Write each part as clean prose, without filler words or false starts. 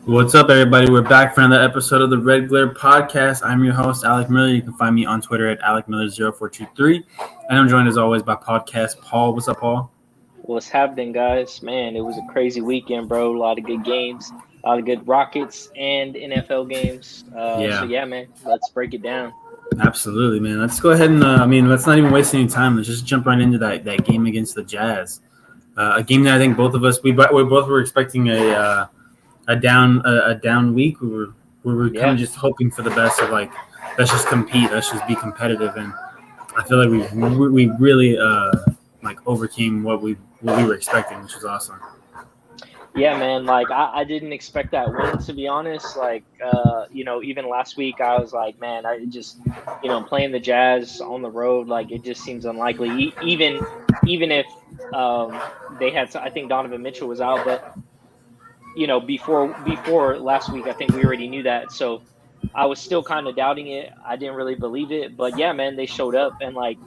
What's up, everybody? We're back for another episode of the Red Glare Podcast. I'm your host, Alec Miller. You can find me on Twitter at AlecMiller0423. And I'm joined, as always, by podcast Paul. What's up, Paul? What's happening, guys? Man, it was a crazy weekend, bro. A lot of good games, a lot of good Rockets and NFL games. Yeah. So, yeah, man, let's break it down. Absolutely, man. Let's go ahead and, let's not even waste any time. Let's just jump right into that game against the Jazz. A game that I think both of us, we both were expecting a down week. We were kind of just hoping for the best of, like, let's just compete, let's just be competitive. And I feel like we really overcame what we were expecting, which was awesome. Yeah, man, like I didn't expect that win, to be honest. Like, even last week I was like, man, I just, playing the Jazz on the road, like it just seems unlikely. Even if they had, I think Donovan Mitchell was out, but before last week, I think we already knew that. So I was still kind of doubting it. I didn't really believe it, but yeah, man, they showed up and like.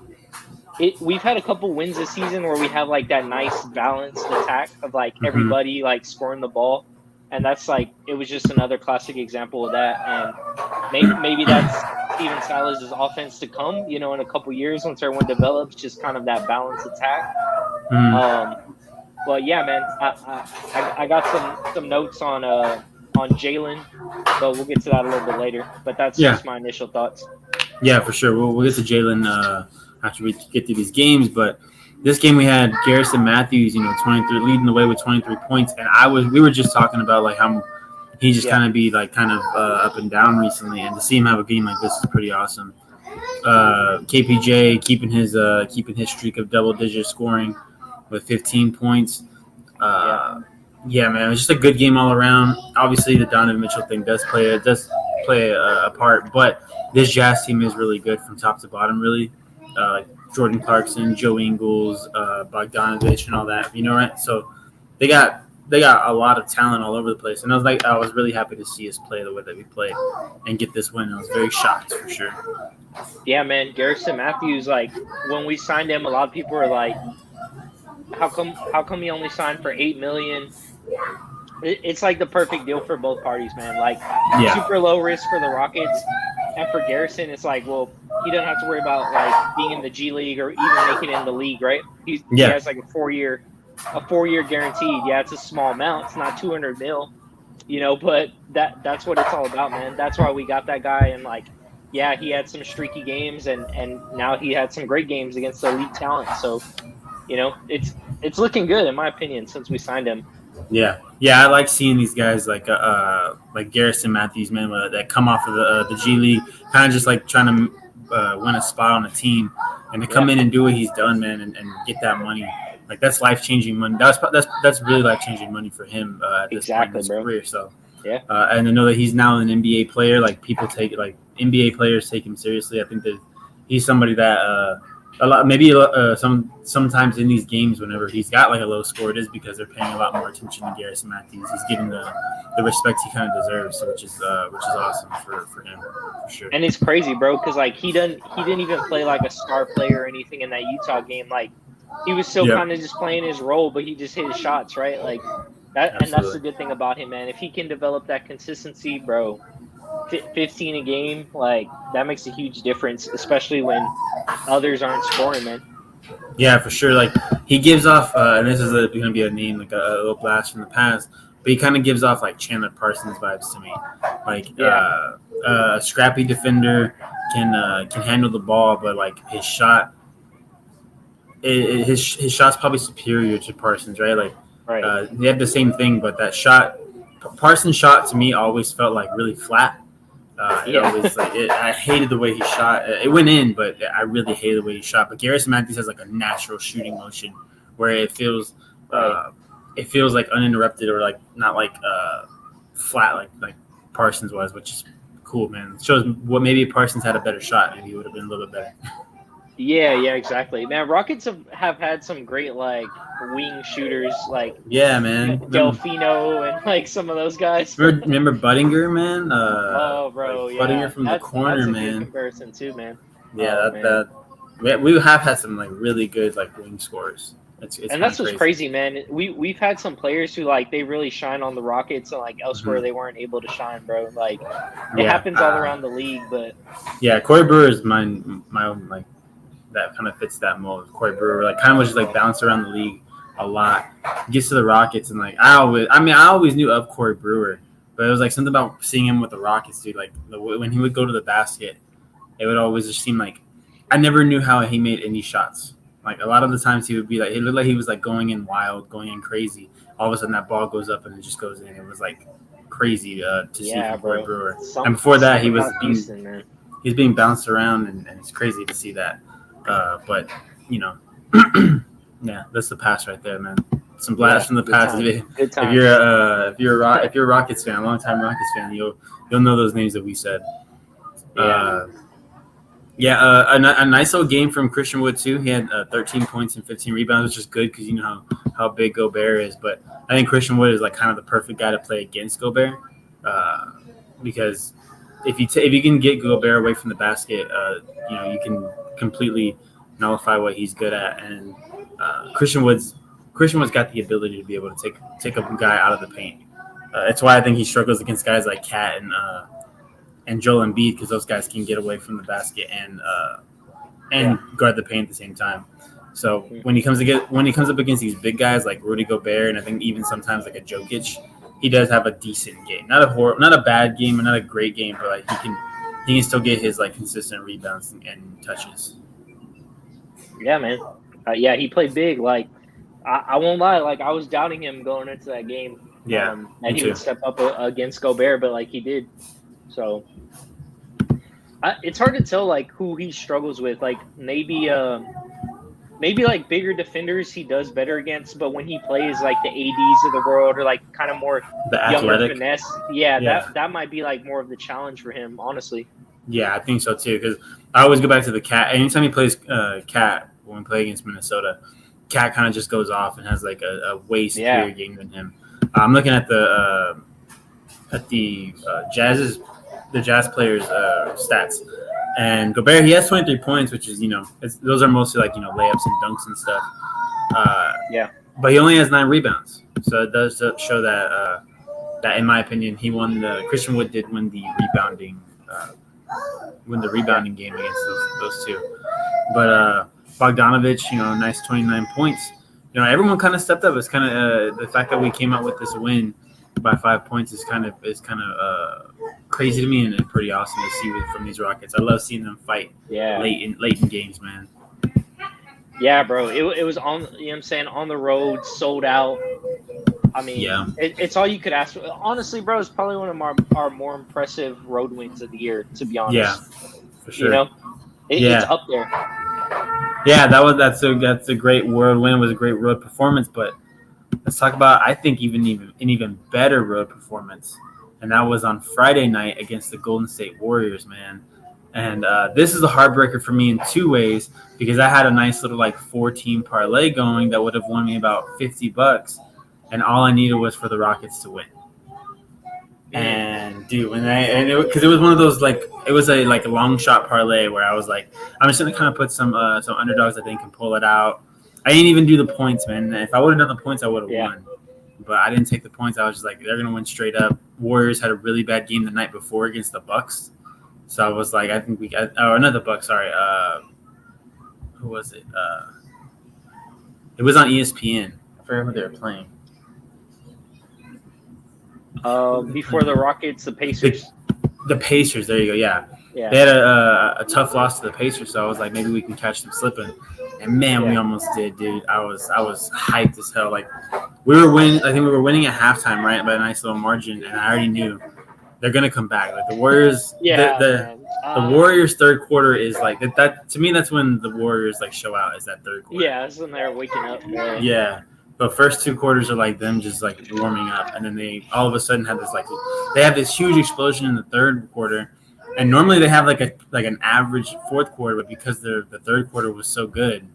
We've had a couple wins this season where we have like that nice balanced attack of like everybody like scoring the ball, and that's like it was just another classic example of that. And maybe that's Steven Silas' offense to come, in a couple years once everyone develops just kind of that balanced attack. But yeah, man, I got some notes on Jalen, but we'll get to that a little bit later. But that's just my initial thoughts. Yeah, for sure. We'll get to Jalen after we get through these games, but this game we had Garrison Matthews, 23 leading the way with 23 points, and we were just talking about like how he just kind of up and down recently, and to see him have a game like this is pretty awesome. KPJ keeping his streak of double-digit scoring with 15 points. Yeah, man, it was just a good game all around. Obviously, the Donovan Mitchell thing does play a part, but this Jazz team is really good from top to bottom, really. Like Jordan Clarkson, Joe Ingles, Bogdanovich, and all that, right? So they got a lot of talent all over the place, and I was really happy to see us play the way that we played and get this win. I was very shocked for sure. Yeah, man, Garrison Matthews, like when we signed him, a lot of people were like, "How come he only signed for $8 million?" It's like the perfect deal for both parties, man. Like super low risk for the Rockets, and for Garrison, it's like, well, he doesn't have to worry about like being in the G League or even making it in the league, right? He has like a 4-year guaranteed. Yeah, it's a small amount. It's not 200 mil, but that's what it's all about, man. That's why we got that guy. And like, yeah, he had some streaky games, and now he had some great games against elite talent. So, it's looking good in my opinion since we signed him. Yeah, I like seeing these guys like Garrison Matthews, man, that come off of the G League, kind of just like trying to win a spot on a team, and to come in and do what he's done, man, and get that money. Like that's life-changing money. That's really life-changing money for him at this point in his career. So and to know that he's now an NBA player, like people take like NBA players take him seriously. I think that he's somebody that sometimes in these games, whenever he's got like a low score, it is because they're paying a lot more attention to Garrison Matthews. He's getting the respect he kind of deserves, which is awesome for him, for sure. And it's crazy, bro, because like he didn't even play like a star player or anything in that Utah game. Like he was still kind of just playing his role, but he just hit his shots, right? Like that, and that's the good thing about him, man. If he can develop that consistency, bro. 15 a game, like that makes a huge difference, especially when others aren't scoring, man. Yeah, for sure. Like he gives off, and this is going to be a name, like a little blast from the past, but he kind of gives off like Chandler Parsons vibes to me. Like a scrappy defender can handle the ball, but like his shot, his shot's probably superior to Parsons, right? Like they have the same thing, but that shot, Parsons' shot to me always felt like really flat. I hated the way he shot. It went in, but I really hated the way he shot. But Garrison Matthews has like a natural shooting motion where it feels like uninterrupted or like not like flat like Parsons was, which is cool, man. It shows what maybe Parsons had a better shot, maybe he would have been a little bit better. Yeah, exactly. Man, Rockets have had some great like wing shooters, like man, Delfino and like some of those guys. Remember Budinger, man? Budinger from the corner, that's a man. Good comparison too, man. Yeah, we have had some like really good like wing scorers. It's And kind that's of what's crazy, man. We've had some players who like they really shine on the Rockets and like elsewhere they weren't able to shine, bro. Like it Yeah, happens all around the league, but yeah. Corey Brewer is my own like that kind of fits that mold. Corey Brewer like kind of was just like bounce around the league a lot. Gets to the Rockets and like I always knew of Corey Brewer, but it was like something about seeing him with the Rockets, dude. Like when he would go to the basket, it would always just seem like I never knew how he made any shots. Like a lot of the times he would be like, it looked like he was like going in wild, going in crazy. All of a sudden that ball goes up and it just goes in. It was like crazy to see yeah, from Corey bro. Brewer. And before that, Something about Houston, man. he's being bounced around, and it's crazy to see that. But you know, yeah, that's the past right there, man. Some blast from the Good past. time. Good time. If you're a Rockets fan, a long time Rockets fan, you'll know those names that we said. A nice little game from Christian Wood too. He had 13 points and 15 rebounds, which is good because you know how big Gobert is. But I think Christian Wood is like kind of the perfect guy to play against Gobert, because if you can get Gobert away from the basket, you know you can completely nullify what he's good at. And Christian Wood's got the ability to be able to take a guy out of the paint. That's why I think he struggles against guys like Cat and Joel Embiid, because those guys can get away from the basket and guard the paint at the same time. So when he comes up against these big guys like Rudy Gobert, and I think even sometimes like a Jokic, he does have a decent game. Not a bad game or not a great game, but like he can still get his like consistent rebounds and touches. Yeah, man. Yeah, he played big. Like I won't lie, like I was doubting him going into that game. Yeah, and he would step up against Gobert, but like he did. So it's hard to tell like who he struggles with. Like maybe like bigger defenders he does better against, but when he plays like the ADs of the world or like kind of more the younger athletic finesse, that might be like more of the challenge for him, honestly. Yeah, I think so too. Because I always go back to the Cat. Anytime he plays Cat when we play against Minnesota, Cat kind of just goes off and has like a way superior game than him. I'm looking at the Jazz players' stats, and Gobert, he has 23 points, which is those are mostly like layups and dunks and stuff. But he only has 9 rebounds, so it does show that that in my opinion he won Christian Wood did win the rebounding game against those two. But Bogdanovich, nice 29 points. Everyone kind of stepped up. It's kind of the fact that we came out with this win by 5 points is kind of crazy to me and pretty awesome to see from these Rockets. I love seeing them fight late in games, man. Yeah, bro. It was on, on the road, sold out. I mean, it's all you could ask for. Honestly, bro, it's probably one of our more impressive road wins of the year, to be honest. Yeah, for sure. It's up there. Yeah, that's a great road win. It was a great road performance, but let's talk about I think an even better road performance, and that was on Friday night against the Golden State Warriors, man. And this is a heartbreaker for me in 2 ways, because I had a nice little like 4-team parlay going that would have won me about $50, and all I needed was for the Rockets to win. And dude, because it was one of those it was a long shot parlay where I was like, I'm just gonna kind of put some underdogs I think can pull it out. I didn't even do the points, man. If I would have done the points, I would have won. But I didn't take the points. I was just like, they're gonna win straight up. Warriors had a really bad game the night before against the Bucks, so I was like, I think we got. Oh, not the Bucks. Sorry. Who was it? It was on ESPN. I forget who they were playing. Before the Rockets, the Pacers. The Pacers. There you go. Yeah. They had a tough loss to the Pacers, so I was like, maybe we can catch them slipping. And man, we almost did, dude. I was hyped as hell. Like we were winning. I think we were winning at halftime, right, by a nice little margin, and I already knew they're gonna come back. Like the Warriors. The Warriors' third quarter is like that. To me, that's when the Warriors show out. Is that third quarter? Yeah, that's when they're waking up. Man. Yeah. But first 2 quarters are like them just warming up, and then they all of a sudden have this they have this huge explosion in the third quarter, and normally they have an average fourth quarter, but because the third quarter was so good,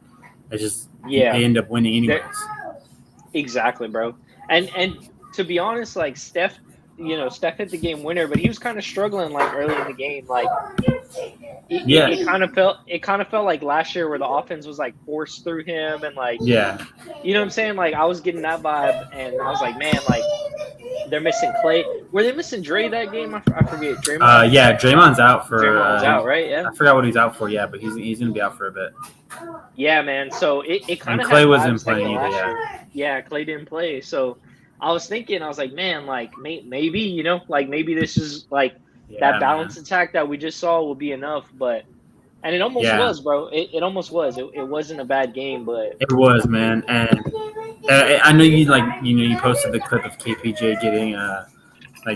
they end up winning anyways. Exactly, bro. And to be honest, Steph hit the game winner, but he was kind of struggling early in the game. Yeah. It kind of felt like last year where the offense was like forced through him and like Yeah. you know what I'm saying? Like I was getting that vibe and I was like, man, like they're missing Clay. Were they missing Dre that game? I forget. Draymond. Yeah, Draymond's out for. Draymond's out, right? Yeah. I forgot what he's out for. Yeah, but he's gonna be out for a bit. Yeah, man. So it kind And of Clay had wasn't vibes like playing the either. last Yeah. year. Yeah, Clay didn't play. So I was thinking, I was like, man, like maybe you know, like maybe this is like that balance attack that we just saw will be enough. But and it almost was, bro. It almost was. It wasn't a bad game, but it was, man. And I know you posted the clip of KPJ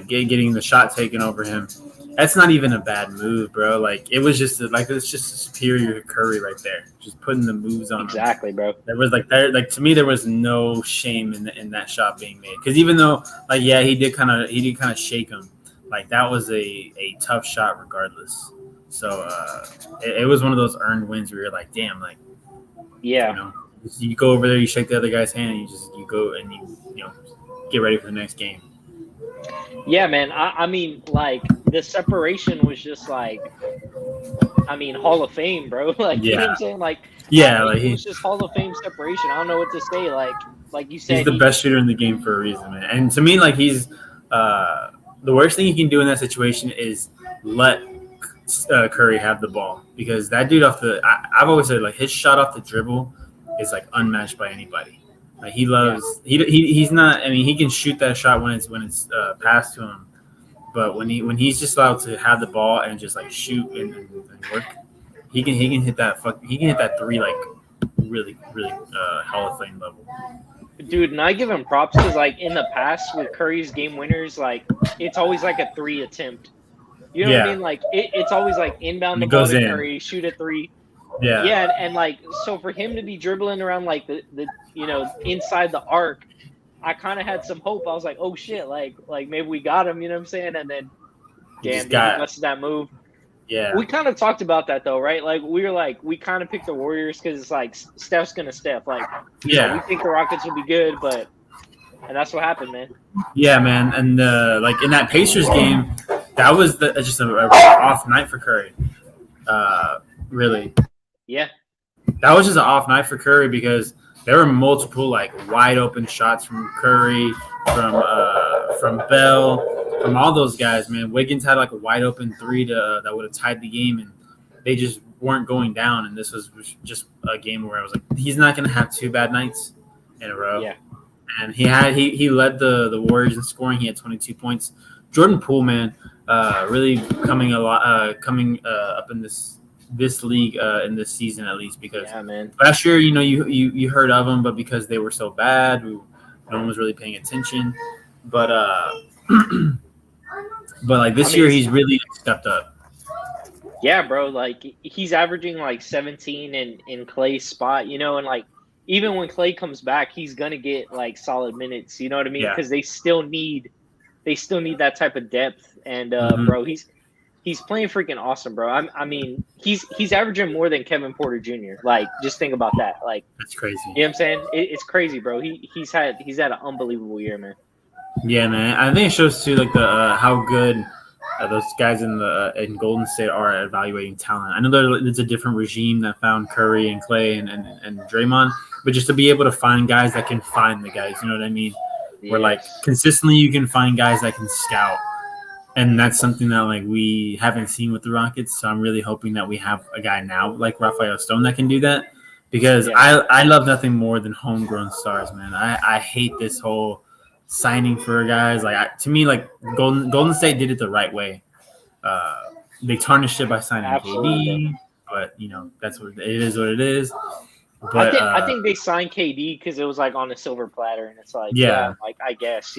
getting the shot taken over him. That's not even a bad move, bro. Like it's just a superior Curry right there, just putting the moves on exactly, him. Bro. There was to me there was no shame in that shot being made, because even though he did kind of shake him, like that was a tough shot regardless. So it was one of those earned wins where you're like, damn, like yeah. You go over there, you shake the other guy's hand, and you go and you get ready for the next game. Yeah, man. I mean, like the separation was just like, I mean, Hall of Fame, bro. Like you know what I'm saying? Like it was just Hall of Fame separation. I don't know what to say. Like you said, he's the best shooter in the game for a reason, man. And to me, like he's the worst thing he can do in that situation is let Curry have the ball, because that dude I've always said, like, his shot off the dribble is like unmatched by anybody. Like he loves he's not. I mean, he can shoot that shot when it's passed to him, but when he's just allowed to have the ball and just like shoot and work, he can hit that three like really Hall of Fame level. Dude, and I give him props because like in the past with Curry's game winners, like it's always like a 3 attempt. You know what I mean? Like it's always like inbound the ball to Curry, shoot a 3. Yeah. Yeah, and like so for him to be dribbling around like the inside the arc, I kind of had some hope. I was like, oh shit, like maybe we got him. You know what I'm saying? And then, damn, he busted that move. Yeah. We kind of talked about that though, right? Like we kind of picked the Warriors because it's like Steph's gonna Steph. Like we think the Rockets will be good, and that's what happened, man. Yeah, man, and like in that Pacers game, that was just a off night for Curry. Really. Yeah. That was just an off night for Curry because there were multiple like wide open shots from Curry, from Bell, from all those guys, man. Wiggins had like a wide open 3 that would have tied the game, and they just weren't going down. And this was just a game where I was like, he's not going to have 2 bad nights in a row. Yeah. And he led the Warriors in scoring. He had 22 points. Jordan Poole, man, really coming up in this league in this season at least, because last year you heard of them, but because they were so bad, no one was really paying attention. But like this year he's really stepped up. Yeah, bro. Like he's averaging like 17 in Clay's spot, and like even when Clay comes back, he's gonna get like solid minutes. You know what I mean? Because they still need that type of depth. And bro, he's playing freaking awesome, bro. I mean, he's averaging more than Kevin Porter Jr. Like, just think about that. Like, that's crazy. You know what I'm saying? It's crazy, bro. He's had an unbelievable year, man. Yeah, man. I think it shows too, like the how good those guys in Golden State are at evaluating talent. I know there's a different regime that found Curry and Clay and Draymond, but just to be able to find guys that can find the guys, you know what I mean? Yes. Where like consistently you can find guys that can scout. And that's something that like we haven't seen with the Rockets. So I'm really hoping that we have a guy now like Rafael Stone that can do that, because I love nothing more than homegrown stars, man. I hate this whole signing for guys. Like to me, like Golden State did it the right way. They tarnished it by signing KD, but that's what it is. What it is. But I think they signed KD because it was like on a silver platter, and it's like like I guess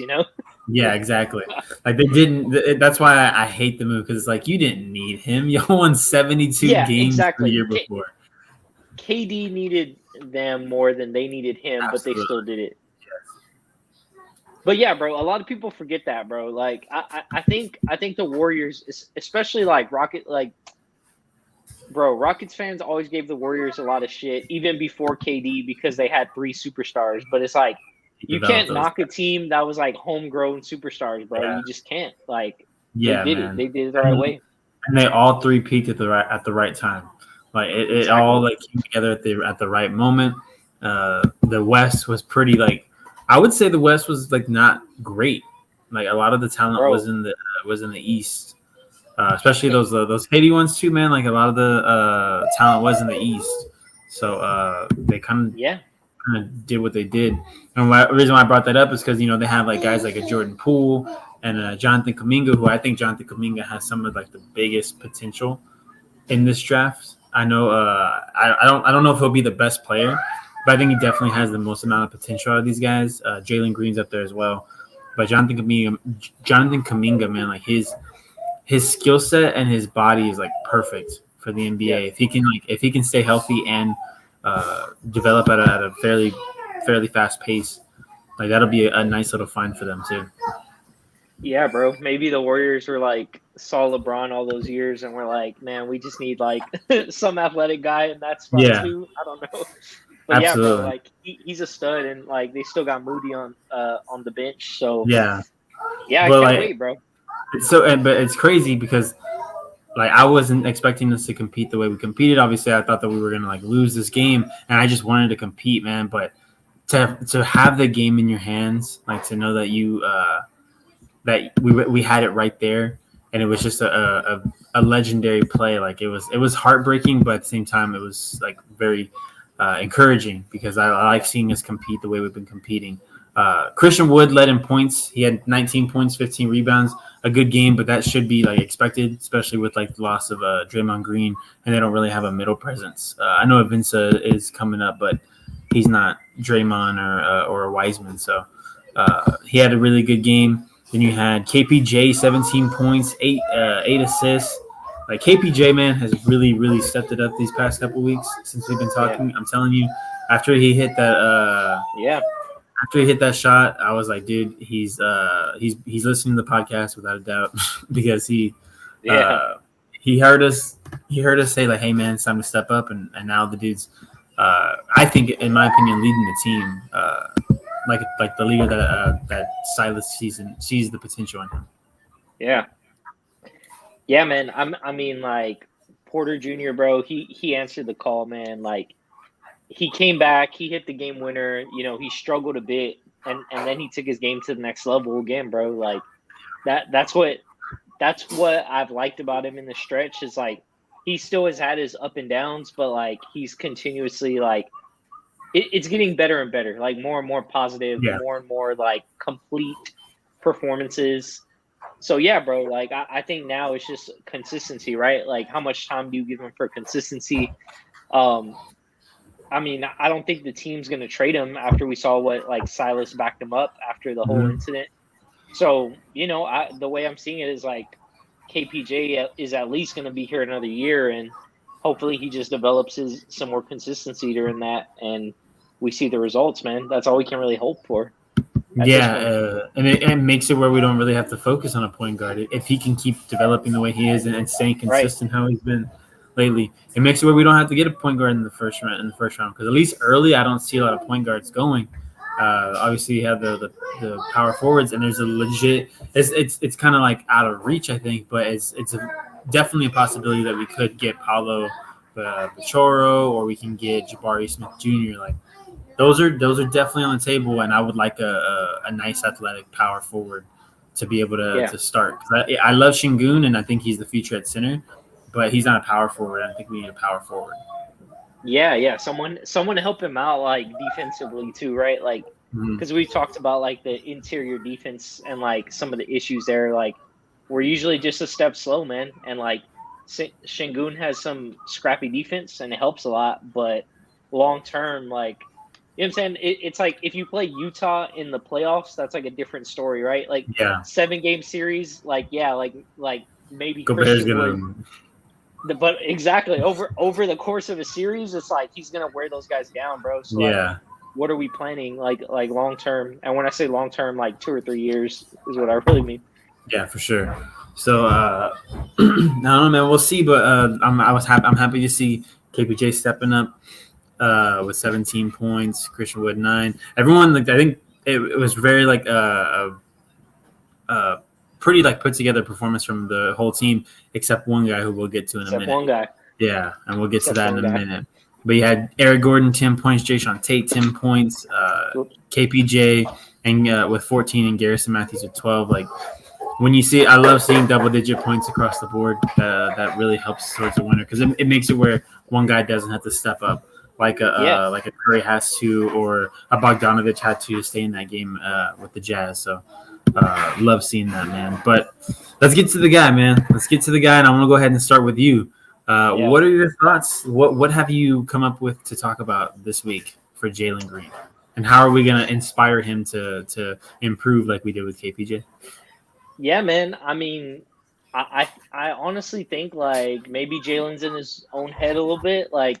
Yeah, exactly. Like they didn't. That's why I hate the move, because it's like you didn't need him. You won 72 games the year before. KD needed them more than they needed him, but they still did it. Yes. But yeah, bro, a lot of people forget that, bro. Like I think the Warriors, especially like Rockets fans always gave the Warriors a lot of shit, even before KD, because they had 3 superstars. But it's like, you can't knock a team that was like homegrown superstars, bro. Yeah. You just can't. Like, they did it. They did it the right way. and they all three peaked at the right time. Like it all Exactly. like came together at the right moment. The West was pretty like I would say the West was like not great. Like a lot of the talent Bro, was in the East, especially those Haiti ones too, man. Like a lot of the talent was in the East, so they yeah. kind of did what they did. And the reason why I brought that up is because they have like guys like a Jordan Poole and Jonathan Kuminga, who I think Jonathan Kuminga has some of like the biggest potential in this draft. I know I don't know if he'll be the best player, but I think he definitely has the most amount of potential out of these guys. Jalen Green's up there as well, but Jonathan Kuminga, man, like his skill set and his body is like perfect for the Yeah. NBA. If he can stay healthy and develop at a fairly fast pace, like that'll be a nice little find for them too. Yeah, bro. Maybe the Warriors were like saw LeBron all those years and we're like, man, we just need like some athletic guy in that spot Yeah, too. I don't know. But yeah, bro, absolutely. like he's a stud and like they still got Moody on the bench. So Yeah, yeah, I but can't like wait, bro. but it's crazy because like I wasn't expecting us to compete the way we competed. Obviously, I thought that we were gonna like lose this game, and I just wanted to compete, man. But to have the game in your hands, like to know that that we had it right there, and it was just a legendary play. Like it was heartbreaking, but at the same time, it was like very encouraging because I like Yeah. seeing us compete the way we've been competing. Christian Wood led in points. He had 19 points, 15 rebounds. A good game, but that should be like expected, especially with like the loss of Draymond Green, and they don't really have a middle presence. I know Vince is coming up, but he's not Draymond or a Wiseman. So he had a really good game. Then you had KPJ, 17 points, eight assists. Like KPJ, man, has really stepped it up these past couple weeks since we've been Yeah. talking. I'm telling you, after he hit that Yeah. after he hit that shot, I was like, dude, he's listening to the podcast without a doubt because Yeah. uh, he heard us say like, hey man, it's time to step up, and now the dude's I think in my opinion leading the team like the leader that Silas sees the potential in him. Yeah. Yeah, man. I mean like Porter Jr., bro, he answered the call, man. Like he came back, he hit the game winner, he struggled a bit and then he took his game to the next level again, bro. Like that's what I've liked about him in the stretch is like he still has had his up and downs, but like he's continuously like it's getting better and better, like more and more positive, Yeah, more and more like complete performances. So yeah, bro, like I think now it's just consistency, right? Like how much time do you give him for consistency? Um, I mean, I don't think the team's going to trade him after we saw what like Silas backed him up after the whole mm-hmm. incident. So the way I'm seeing it is like KPJ is at least going to be here another year, and hopefully he just develops some more consistency during that, and we see the results, man. That's all we can really hope for at this Yeah, point. and it makes it where we don't really have to focus on a point guard if he can keep developing the way he is and staying Right. consistent how he's been lately. It makes it where we don't have to get a point guard in the first round. Because at least early, I don't see a lot of point guards going. Obviously, you have the power forwards, and there's a legit. It's kind of like out of reach, I think, but definitely a possibility that we could get Paulo Pachoro or we can get Jabari Smith Jr. Like those are definitely on the table, and I would like a nice athletic power forward to be able Yeah. to start. Because I love Shingun, and I think he's the future at center, but he's not a power forward. I think we need a power forward. Yeah, yeah. Someone to help him out like defensively too, right? Like Mm-hmm. because we've talked about like the interior defense and like some of the issues there. Like we're usually just a step slow, man. And like Shingun has some scrappy defense and it helps a lot, but long term, like you know what I'm saying, it's like if you play Utah in the playoffs, that's like a different story, right? Like Yeah, 7 game series, like yeah, like maybe Gobert's Christian gonna. would but exactly over the course of a series, it's like he's gonna wear those guys down, bro. So like, Yeah, what are we planning like long term? And when I say long term, like 2 or 3 years is what I really mean. yeah, for sure. So I don't know, man. We'll see, but I'm happy to see KPJ stepping up with 17 points. Christian Wood 9. Everyone like I think it was very like pretty like put together performance from the whole team, except one guy who we'll get to in a minute. One guy. Yeah, and we'll get to that in a minute. But you had Eric Gordon, 10 points, Jayshawn Tate, 10 points, KPJ and with 14 and Garrison Matthews with 12. Like when you see, I love seeing double-digit points across the board. That really helps towards the winner because it makes it where one guy doesn't have to step up like a Curry has to or a Bogdanovich had to stay in that game with the Jazz. So love seeing that, man. But let's get to the guy, man. Let's get to the guy, and I want to go ahead and start with you. What are your thoughts? What have you come up with to talk about this week for Jalen Green? And how are we going to inspire him to improve like we did with KPJ? Yeah, man. I mean, I honestly think like maybe Jalen's in his own head a little bit. Like,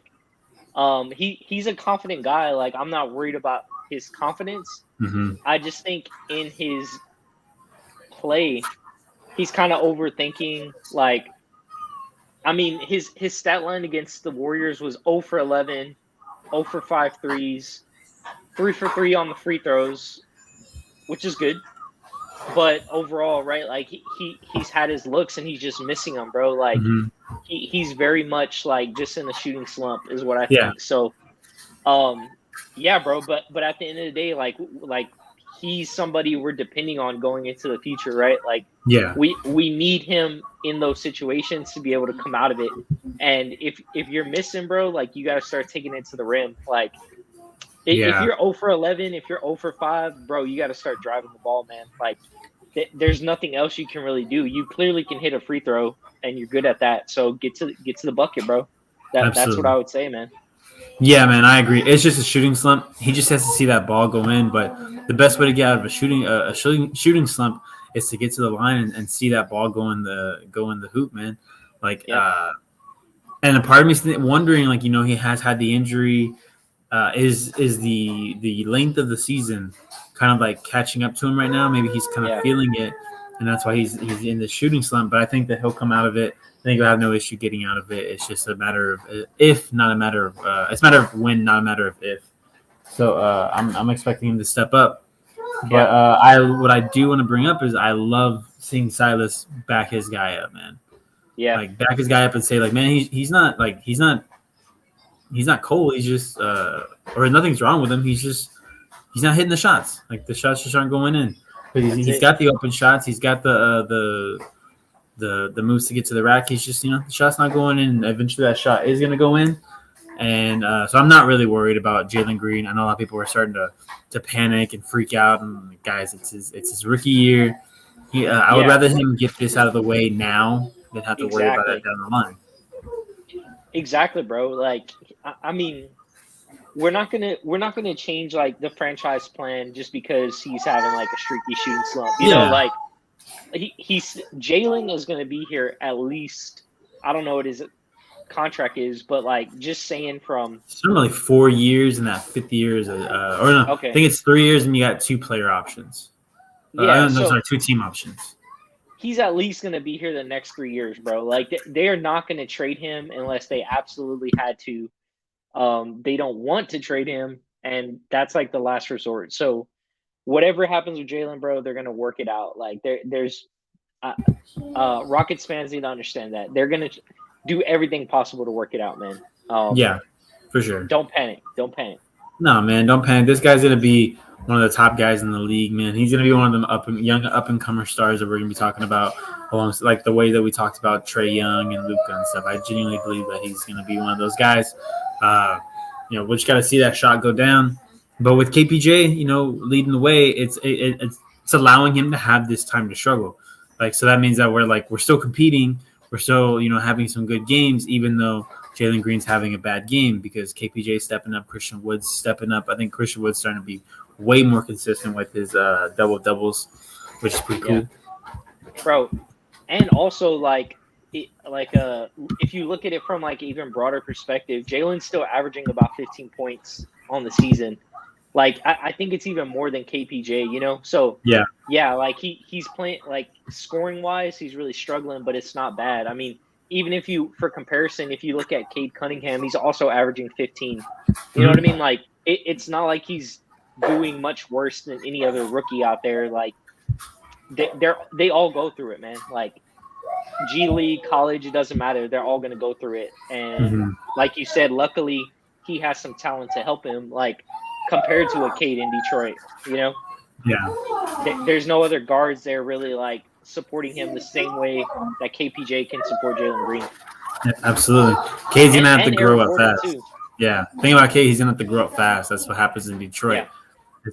he's a confident guy. Like, I'm not worried about his confidence. Mm-hmm. I just think in his play, he's kind of overthinking. Like, I mean, his stat line against the Warriors was 0 for 11, 0 for 5 threes, 3 for 3 on the free throws, which is good. But overall, right, like he's had his looks and he's just missing them, bro. Like he's very much like just in a shooting slump is what I think. So, yeah, bro. But at the end of the day, like he's somebody we're depending on going into the future, right? Like we need him in those situations to be able to come out of it. And if you're missing, bro, like you got to start taking it to the rim. Like if you're 0 for 11, if you're 0 for 5, bro, you got to start driving the ball, man. Like there's nothing else you can really do. You clearly can hit a free throw, and you're good at that. So get to the bucket, bro. That's what I would say, man. Yeah, man, I agree. It's just a shooting slump. He just has to see that ball go in. But the best way to get out of a shooting slump is to get to the line and see that ball go in the hoop, man. Like, and a part of me wondering, like, you know, he has had the injury. Is the length of the season kind of like catching up to him right now? Maybe he's kind of feeling it, and that's why he's in the shooting slump. But I think that he'll come out of it. I think he'll have no issue getting out of it. It's just a matter of if, not a matter of it's a matter of when, not a matter of if. So I'm expecting him to step up. But what I do want to bring up is I love seeing Silas back his guy up, man. Yeah, like back his guy up and say like, man, he's not cold. He's just or nothing's wrong with him. He's not hitting the shots. Like the shots just aren't going in. But he's got the open shots. He's got the moves to get to the rack. He's just, the shot's not going in. Eventually that shot is going to go in. And so I'm not really worried about Jalen Green. I know a lot of people are starting to panic and freak out. And guys, it's his rookie year. I would rather him get this out of the way now than have to worry about it down the line. Exactly, bro. Like, I mean, we're not gonna change like the franchise plan just because he's having like a streaky shooting slump. You know, like he's Jalen is gonna be here at least. I don't know what his contract is, but like just saying from certainly 4 years and that 5th year is I think it's 3 years and you got 2 player options. Sorry, 2 team options. He's at least going to be here the next 3 years, bro. Like they are not going to trade him unless they absolutely had to. They don't want to trade him, and that's like the last resort. So whatever happens with Jalen, bro, they're going to work it out. Like there's Rockets fans need to understand that they're going to do everything possible to work it out, man. Yeah, for sure. Don't panic. No, man, don't panic. This guy's going to be one of the top guys in the league, man. He's going to be one of them up-and-comer stars that we're going to be talking about, along like the way that we talked about Trae Young and Luka and stuff. I genuinely believe that he's going to be one of those guys. We just got to see that shot go down. But with KPJ, leading the way, it's allowing him to have this time to struggle. Like, so that means that we're still competing. We're still, having some good games, even though Jalen Green's having a bad game because KPJ's stepping up, Christian Wood's stepping up. I think Christian Wood's starting to be way more consistent with his double-doubles, which is pretty cool. Bro, and also, if you look at it from, like, even broader perspective, Jalen's still averaging about 15 points on the season. Like, I think it's even more than KPJ, So, like, he's playing, like, scoring-wise, he's really struggling, but it's not bad. I mean, even for comparison, if you look at Cade Cunningham, he's also averaging 15. You know what I mean? Like, it's not like he's doing much worse than any other rookie out there. Like, they all go through it, man. Like G League, college, it doesn't matter. They're all gonna go through it. And Mm-hmm. like you said, luckily he has some talent to help him. Like compared to a Cade in Detroit, you know, Yeah. there's no other guards there really like supporting him the same way that KPJ can support Jalen Green. Yeah, absolutely. Cade's gonna have to And Aaron grow up Gordon fast. too. Yeah. Think about Cade. He's gonna have to grow up fast. That's what happens in Detroit. Yeah.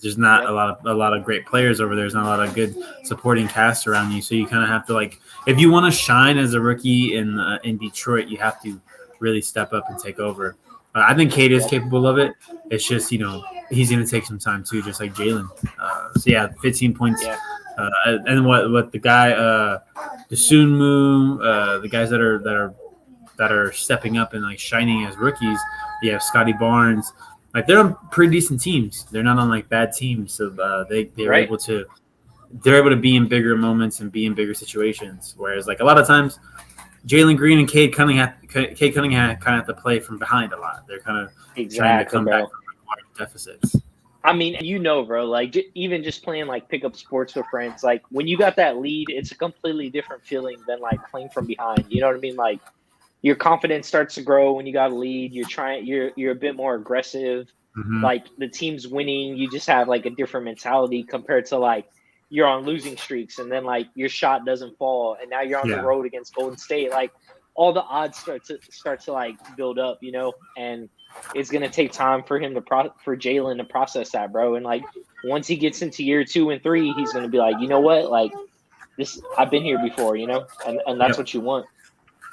There's not Yep. a lot of great players over there. There's not a lot of good supporting cast around you. So you kind of have to like, if you want to shine as a rookie in Detroit, you have to really step up and take over. I think Cade is capable of it. It's just he's going to take some time too, just like Jalen. So yeah, 15 points. Yeah. And what the guy, the Sunmu, the guys that are stepping up and like shining as rookies. You have Scotty Barnes. Like they're on pretty decent teams. They're not on like bad teams, so they're Right. able to be in bigger moments and be in bigger situations. Whereas like a lot of times, Jalen Green and Cade Cunningham kind of have to play from behind a lot. They're kind of trying to come back from large deficits. I mean, bro, like even just playing like pickup sports with friends, like when you got that lead, it's a completely different feeling than like playing from behind. You know what I mean? Like your confidence starts to grow when you got a lead. You're a bit more aggressive. Mm-hmm. Like the team's winning, you just have like a different mentality compared to like you're on losing streaks and then like your shot doesn't fall and now you're on the road against Golden State. Like all the odds start to like build up, you know, and it's gonna take time for him for Jalen to process that, bro. And like once he gets into year 2 and 3, he's gonna be like, you know what, like this, I've been here before, you know, and that's what you want.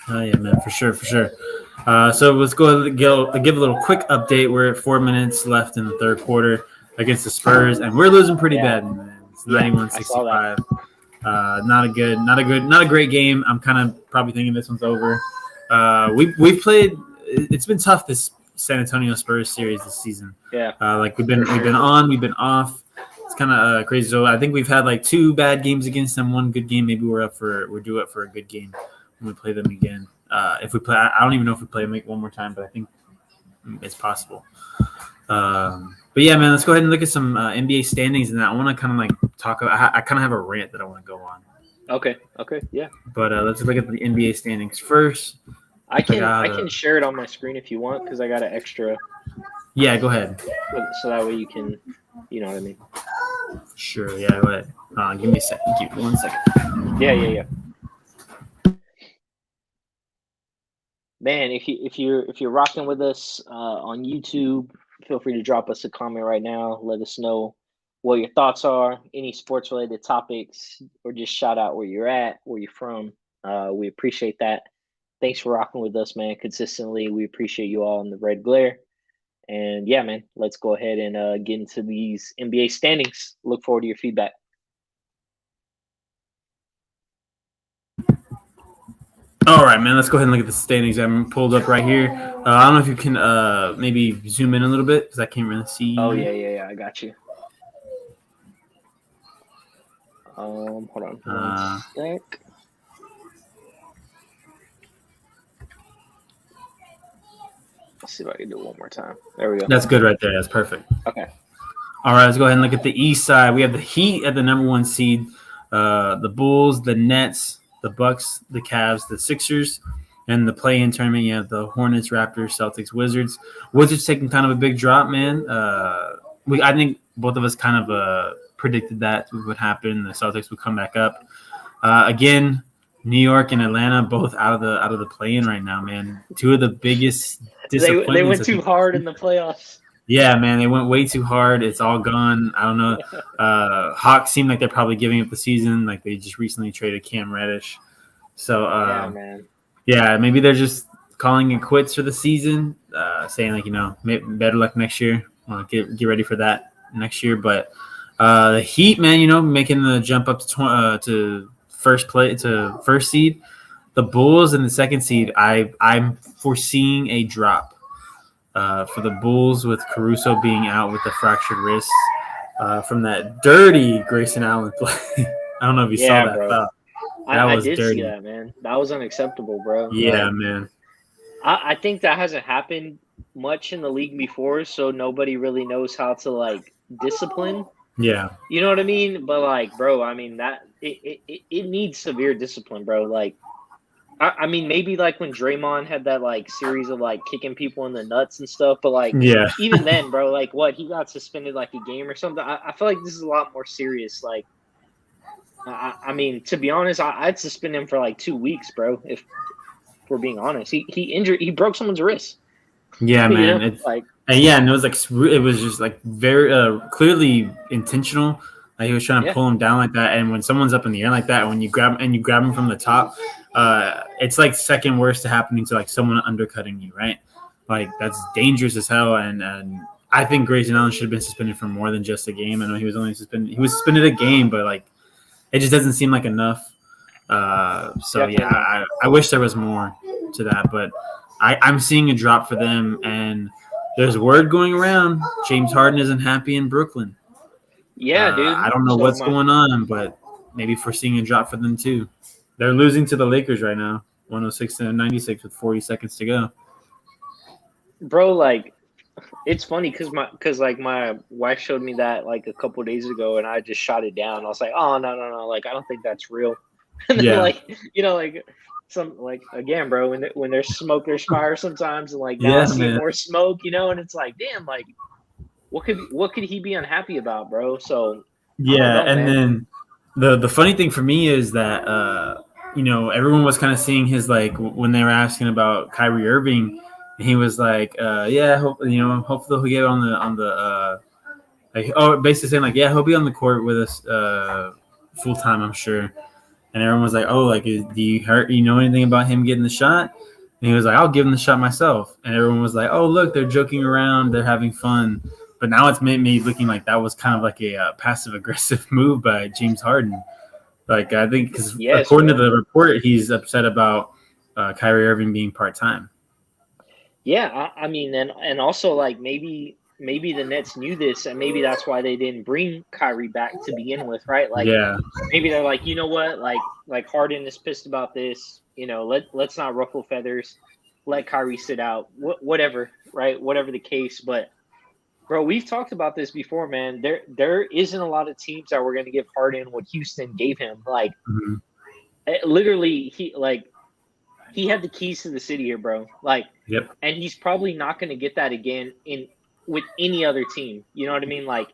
Oh yeah, man, for sure. So let's go ahead and give a little quick update. We're at 4 minutes left in the third quarter against the Spurs, and we're losing pretty bad, man. It's 91-65. Not a great game. I'm kind of probably thinking this one's over. We've played. It's been tough this San Antonio Spurs series this season. Yeah. Like we've been on, we've been off. It's kind of crazy. So I think we've had like 2 bad games against them, 1 good game. Maybe we're due up for a good game when we play them again. If we play, I don't even know if we play them one more time, but I think it's possible. But yeah, man, let's go ahead and look at some NBA standings, and I want to kind of like talk about. I kind of have a rant that I want to go on. Okay, yeah. But let's look at the NBA standings first. I can share it on my screen if you want because I got an extra. Yeah, go ahead. So that way you can, you know what I mean. Sure. Yeah, go ahead. Give me a second. Give me 1 second. Yeah. Man, if you're rocking with us on YouTube, feel free to drop us a comment right now. Let us know what your thoughts are, any sports related topics, or just shout out where you're at, where you're from. We appreciate that. Thanks for rocking with us, man, consistently. We appreciate you all in the red glare. And yeah, man, let's go ahead and get into these NBA standings. Look forward to your feedback. All right, man. Let's go ahead and look at the standings. I'm pulled up right here. I don't know if you can maybe zoom in a little bit because I can't really see. Oh yeah. I got you. Hold on. 1 sec. Let's see if I can do it one more time. There we go. That's good right there. That's perfect. Okay. All right, let's go ahead and look at the East side. We have the Heat at the number 1 seed, the Bulls, the Nets, the Bucks, the Cavs, the Sixers, and the play-in tournament. You have the Hornets, Raptors, Celtics, Wizards. Wizards taking kind of a big drop, man. I think both of us kind of predicted that would happen. The Celtics would come back up. Again, New York and Atlanta both out of the play-in right now, man. 2 of the biggest disappointments. They went too hard in the playoffs. Yeah, man, they went way too hard. It's all gone. I don't know. Hawks seem like they're probably giving up the season. Like they just recently traded Cam Reddish. So, yeah, man. Yeah, maybe they're just calling it quits for the season, saying like, better luck next year. Get ready for that next year. But the Heat, man, making the jump up to first seed. The Bulls in the 2nd seed, I'm foreseeing a drop. For the Bulls with Caruso being out with the fractured wrist from that dirty Grayson Allen play. I don't know if you saw that. Bro. I did dirty. See that, man. That was unacceptable, bro. Yeah, man. I think that hasn't happened much in the league before, so nobody really knows how to, like, discipline. Yeah. You know what I mean? But, like, bro, I mean, that it needs severe discipline, bro. Like, I mean, maybe like when Draymond had that like series of like kicking people in the nuts and stuff, but like Yeah. even then, bro, like what he got suspended like a game or something. I feel like this is a lot more serious. Like, I mean, to be honest, I'd suspend him for like 2 weeks, bro. If we're being honest, he broke someone's wrist. Yeah, You man. know, like And yeah, and it was like it was just like very clearly intentional. Like he was trying to yeah, pull him down like that. And when someone's up in the air like that, when you grab him from the top, it's like second worst to happening to like someone undercutting you, right? Like that's dangerous as hell. And I think Grayson Allen should have been suspended for more than just a game. I know he was only suspended. He was suspended a game, but like it just doesn't seem like enough. So yeah, definitely not. I wish there was more to that, but I'm seeing a drop for them, and there's word going around James Harden isn't happy in Brooklyn. Yeah, dude. I don't know So what's my going on, but maybe if we're seeing a drop for them too. They're losing to the Lakers right now, 106-96 with 40 seconds to go. bro, like it's funny because like my wife showed me that like a couple of days ago, and I just shot it down. I was like, oh no, like I don't think that's real. And then Yeah, like like some like again, bro, when there's smoke, there's fire sometimes, and like now I yeah, see man. more smoke, and it's like, damn, like what could he be unhappy about, bro? So I don't Yeah, know, and man. then the funny thing for me is that everyone was kind of seeing his like when they were asking about Kyrie Irving, and he was like, yeah, hopefully he'll get on the like basically saying like, yeah, he'll be on the court with us full time, I'm sure. And everyone was like, oh, like, do you know anything about him getting the shot? And he was like, I'll give him the shot myself. And everyone was like, oh, look, they're joking around, they're having fun. But now it's made me looking like that was kind of like a passive aggressive move by James Harden. Like I think because Yes, according to bro. the report, he's upset about Kyrie Irving being part time. Yeah, I mean, and also like maybe the Nets knew this, and maybe that's why they didn't bring Kyrie back to begin with, right? Like Yeah, maybe they're like, you know what, like Harden is pissed about this. Let's not ruffle feathers. Let Kyrie sit out. Whatever, right? Whatever the case, but bro, we've talked about this before, man. There isn't a lot of teams that were going to give Harden what Houston gave him. Like mm-hmm. literally, he had the keys to the city here, bro. Like, Yep, and he's probably not going to get that again in with any other team. You know what I mean? Like,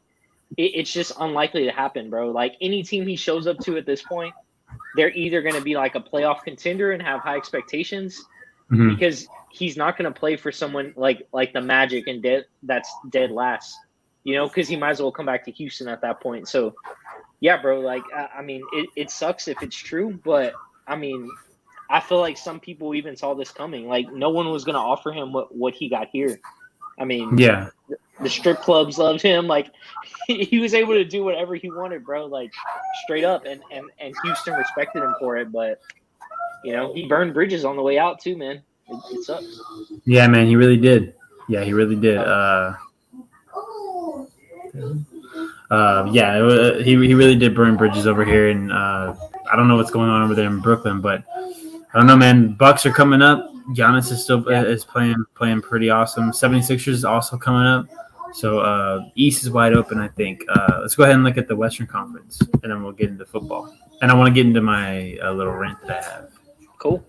it's just unlikely to happen, bro. Like any team he shows up to at this point, they're either going to be like a playoff contender and have high expectations, mm-hmm. because he's not going to play for someone like the Magic and that's dead last. Because he might as well come back to Houston at that point. So, yeah, bro. Like, I mean, it sucks if it's true, but I mean, I feel like some people even saw this coming. Like, no one was going to offer him what he got here. I mean, Yeah. the strip clubs loved him. Like, he was able to do whatever he wanted, bro. Like, straight up, and Houston respected him for it. But he burned bridges on the way out too, man. It sucks. Yeah, man, he really did. Yeah, he really did. He really did burn bridges over here, and I don't know what's going on over there in Brooklyn, but I don't know, man. Bucks are coming up. Giannis is still is playing pretty awesome. 76ers is also coming up. So East is wide open, I think. Let's go ahead and look at the Western Conference, and then we'll get into football. And I want to get into my little rant that I have. Cool.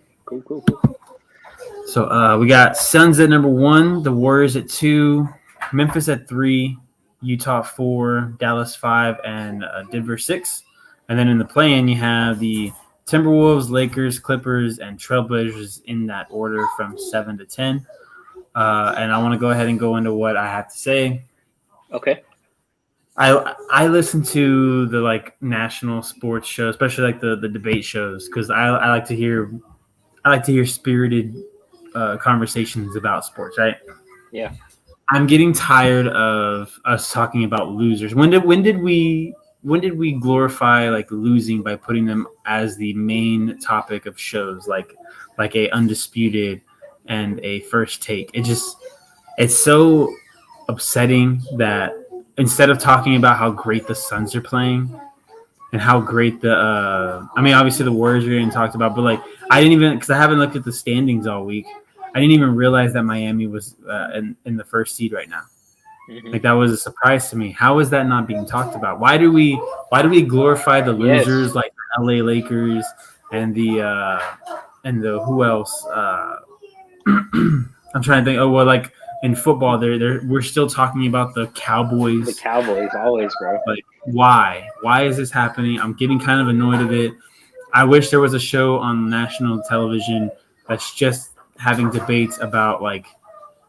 So we got Suns at number 1, the Warriors at 2, Memphis at 3, Utah 4, Dallas 5, and Denver 6. And then in the play-in, you have the Timberwolves, Lakers, Clippers, and Trailblazers in that order from 7 to 10. And I want to go ahead and go into what I have to say. Okay. I listen to the like national sports shows, especially like the debate shows, because I like to hear spirited conversations about sports, right? Yeah. I'm getting tired of us talking about losers. When did we glorify like losing by putting them as the main topic of shows like a Undisputed and a First Take? It's so upsetting that instead of talking about how great the Suns are playing and how great the obviously the Warriors are getting talked about, but like I didn't even, because I haven't looked at the standings all week, I didn't even realize that Miami was in the first seed right now. Mm-hmm. Like that was a surprise to me. How is that not being talked about? Why do we glorify the losers like LA Lakers and the who else? I'm trying to think. Oh well, like in football, we're still talking about the Cowboys. The Cowboys always, bro. Like why? Why is this happening? I'm getting kind of annoyed of it. I wish there was a show on national television that's just having debates about like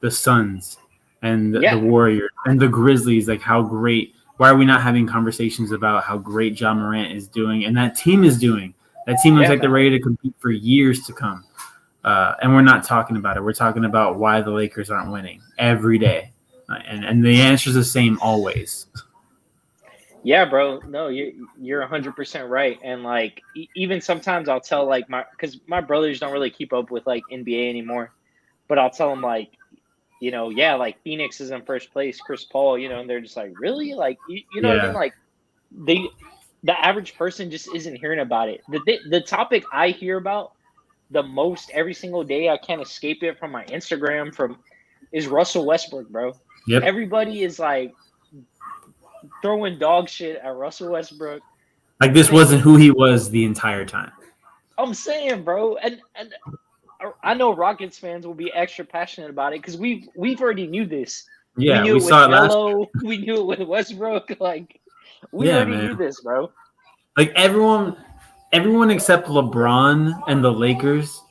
the Suns and the Yeah, Warriors and the Grizzlies. Like how great. Why are we not having conversations about how great John Morant is doing and that team is doing? That team looks yeah, like they're man. ready to compete for years to come. And we're not talking about it. We're talking about why the Lakers aren't winning every day. And the answer is the same always. Yeah, bro. No, you're 100% right. And like even sometimes I'll tell like because my brothers don't really keep up with like NBA anymore, but I'll tell them like, yeah, like Phoenix is in first place, Chris Paul, and they're just like, really, like you know what I mean? Yeah. Like they, the average person just isn't hearing about it. The topic I hear about the most every single day, I can't escape it from my Instagram is Russell Westbrook, bro. Yep. Everybody is like throwing dog shit at Russell Westbrook. Like this wasn't who he was the entire time. I'm saying, bro, and I know Rockets fans will be extra passionate about it because we've already knew this. We Yeah, knew we it with saw it last. Melo. We knew it with Westbrook. Like we Yeah, already knew man. this, bro. Like everyone except LeBron and the Lakers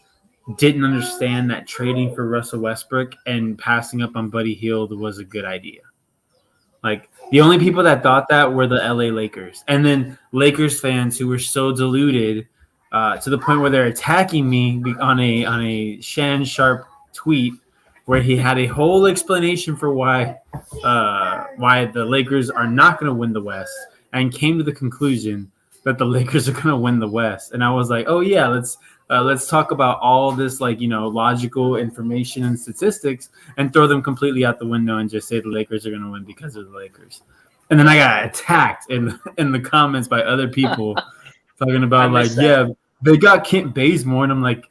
didn't understand that trading for Russell Westbrook and passing up on Buddy Hield was a good idea. Like the only people that thought that were the LA Lakers, and then Lakers fans who were so deluded to the point where they're attacking me on a Shan Sharp tweet where he had a whole explanation for why the Lakers are not going to win the West, and came to the conclusion that the Lakers are going to win the West. And I was like, oh yeah, let's talk about all this logical information and statistics and throw them completely out the window and just say the Lakers are going to win because of the Lakers. And then I got attacked in the comments by other people talking I about like, missed that. yeah, they got Kent Bazemore, and I'm like,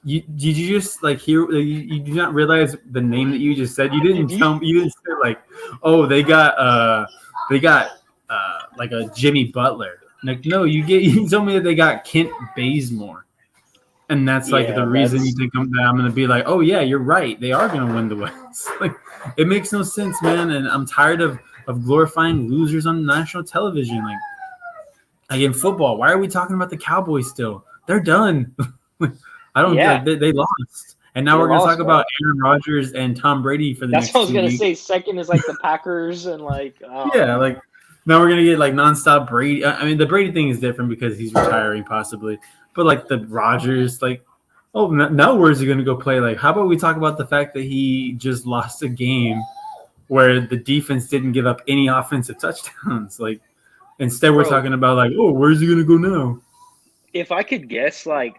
did you just like hear? You do not realize the name that you just said. You didn't tell me. You didn't say like, oh, they got like a Jimmy Butler. Like, no, you told me that they got Kent Bazemore. And that's like the Yeah, reason you think that I'm going to be like, oh, yeah, you're right. They are going to win the West. Like, it makes no sense, man. And I'm tired of glorifying losers on national television. Like in football, why are we talking about the Cowboys still? They're done. I don't yeah. like they lost. And now They we're going to lost, talk bro. about Aaron Rodgers and Tom Brady for the That's next what I was 2 gonna weeks. say. Second is like the Packers and like Yeah, like now we're gonna get like nonstop Brady. I mean, the Brady thing is different because he's retiring possibly, but like the Rodgers, like, oh, now where's he gonna go play? Like, how about we talk about the fact that he just lost a game where the defense didn't give up any offensive touchdowns? Like, instead we're bro. talking about like, oh, where's he gonna go now? If I could guess, like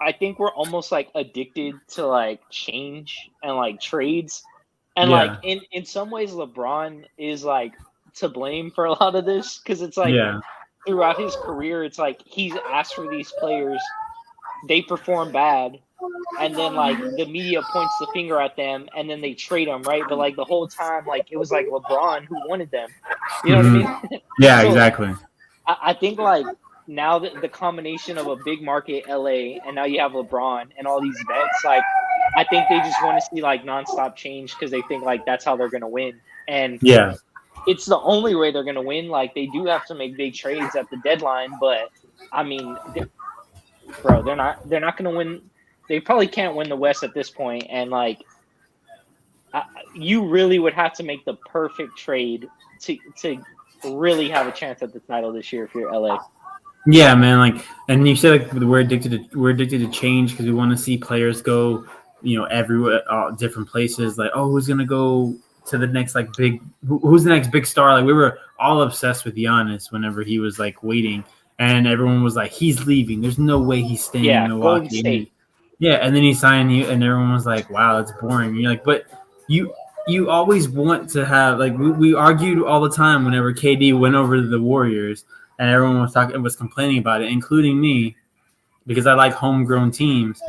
I think we're almost like addicted to like change and like trades. And like Yeah, in some ways LeBron is like to blame for a lot of this because it's like yeah, throughout his career it's like he's asked for these players, they perform bad, and then like the media points the finger at them and then they trade them, right? But like the whole time like it was like LeBron who wanted them. You know what I mean? yeah, So exactly. I think like now the combination of a big market LA and now you have LeBron and all these vets, like I think they just want to see like nonstop change because they think like that's how they're gonna win. And Yeah, it's the only way they're gonna win. Like they do have to make big trades at the deadline, but I mean, bro, they're not gonna win. They probably can't win the West at this point, and like you really would have to make the perfect trade to really have a chance at the title this year if you're LA. yeah, man. Like, and you said like we're addicted to change because we want to see players go, everywhere, different places. Like, oh, who's gonna go to the next like big? Who's the next big star? Like, we were all obsessed with Giannis whenever he was like waiting, and everyone was like, he's leaving. There's no way he's staying in Yeah, Golden Milwaukee. State. Yeah, and then he signed you, and everyone was like, wow, that's boring. And you're like, but you always want to have like we argued all the time whenever KD went over to the Warriors, and everyone was complaining about it, including me, because I like homegrown teams.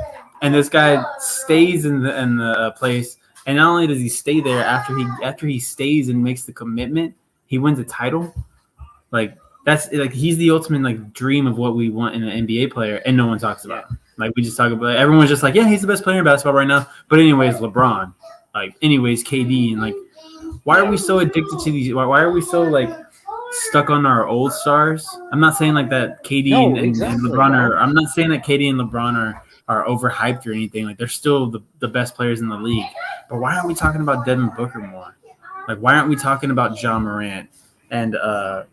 And this guy stays in the place, and not only does he stay there after he stays and makes the commitment, he wins a title. Like that's like he's the ultimate like dream of what we want in an NBA player, and no one talks about him. Like we just talk about everyone's just like, yeah, he's the best player in basketball right now. But anyways, LeBron, like anyways, KD, and like why are we so addicted to these? Why are we so like stuck on our old stars? I'm not saying like that KD and LeBron are. I'm not saying that KD and LeBron are overhyped or anything. Like they're still the best players in the league. But why aren't we talking about Devin Booker more? Like why aren't we talking about John Morant and over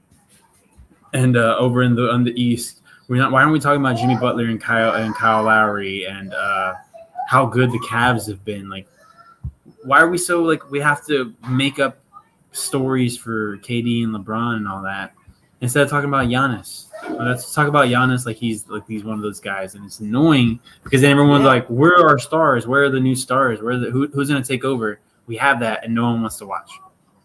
on the East? Why aren't we talking about Jimmy Butler and Kyle Lowry and how good the Cavs have been? Like why are we so like we have to make up stories for KD and LeBron and all that instead of talking about Giannis? Let's talk about Giannis like he's one of those guys, and it's annoying because then everyone's like, "Where are our stars? Where are the new stars? Who's going to take over?" We have that, and no one wants to watch.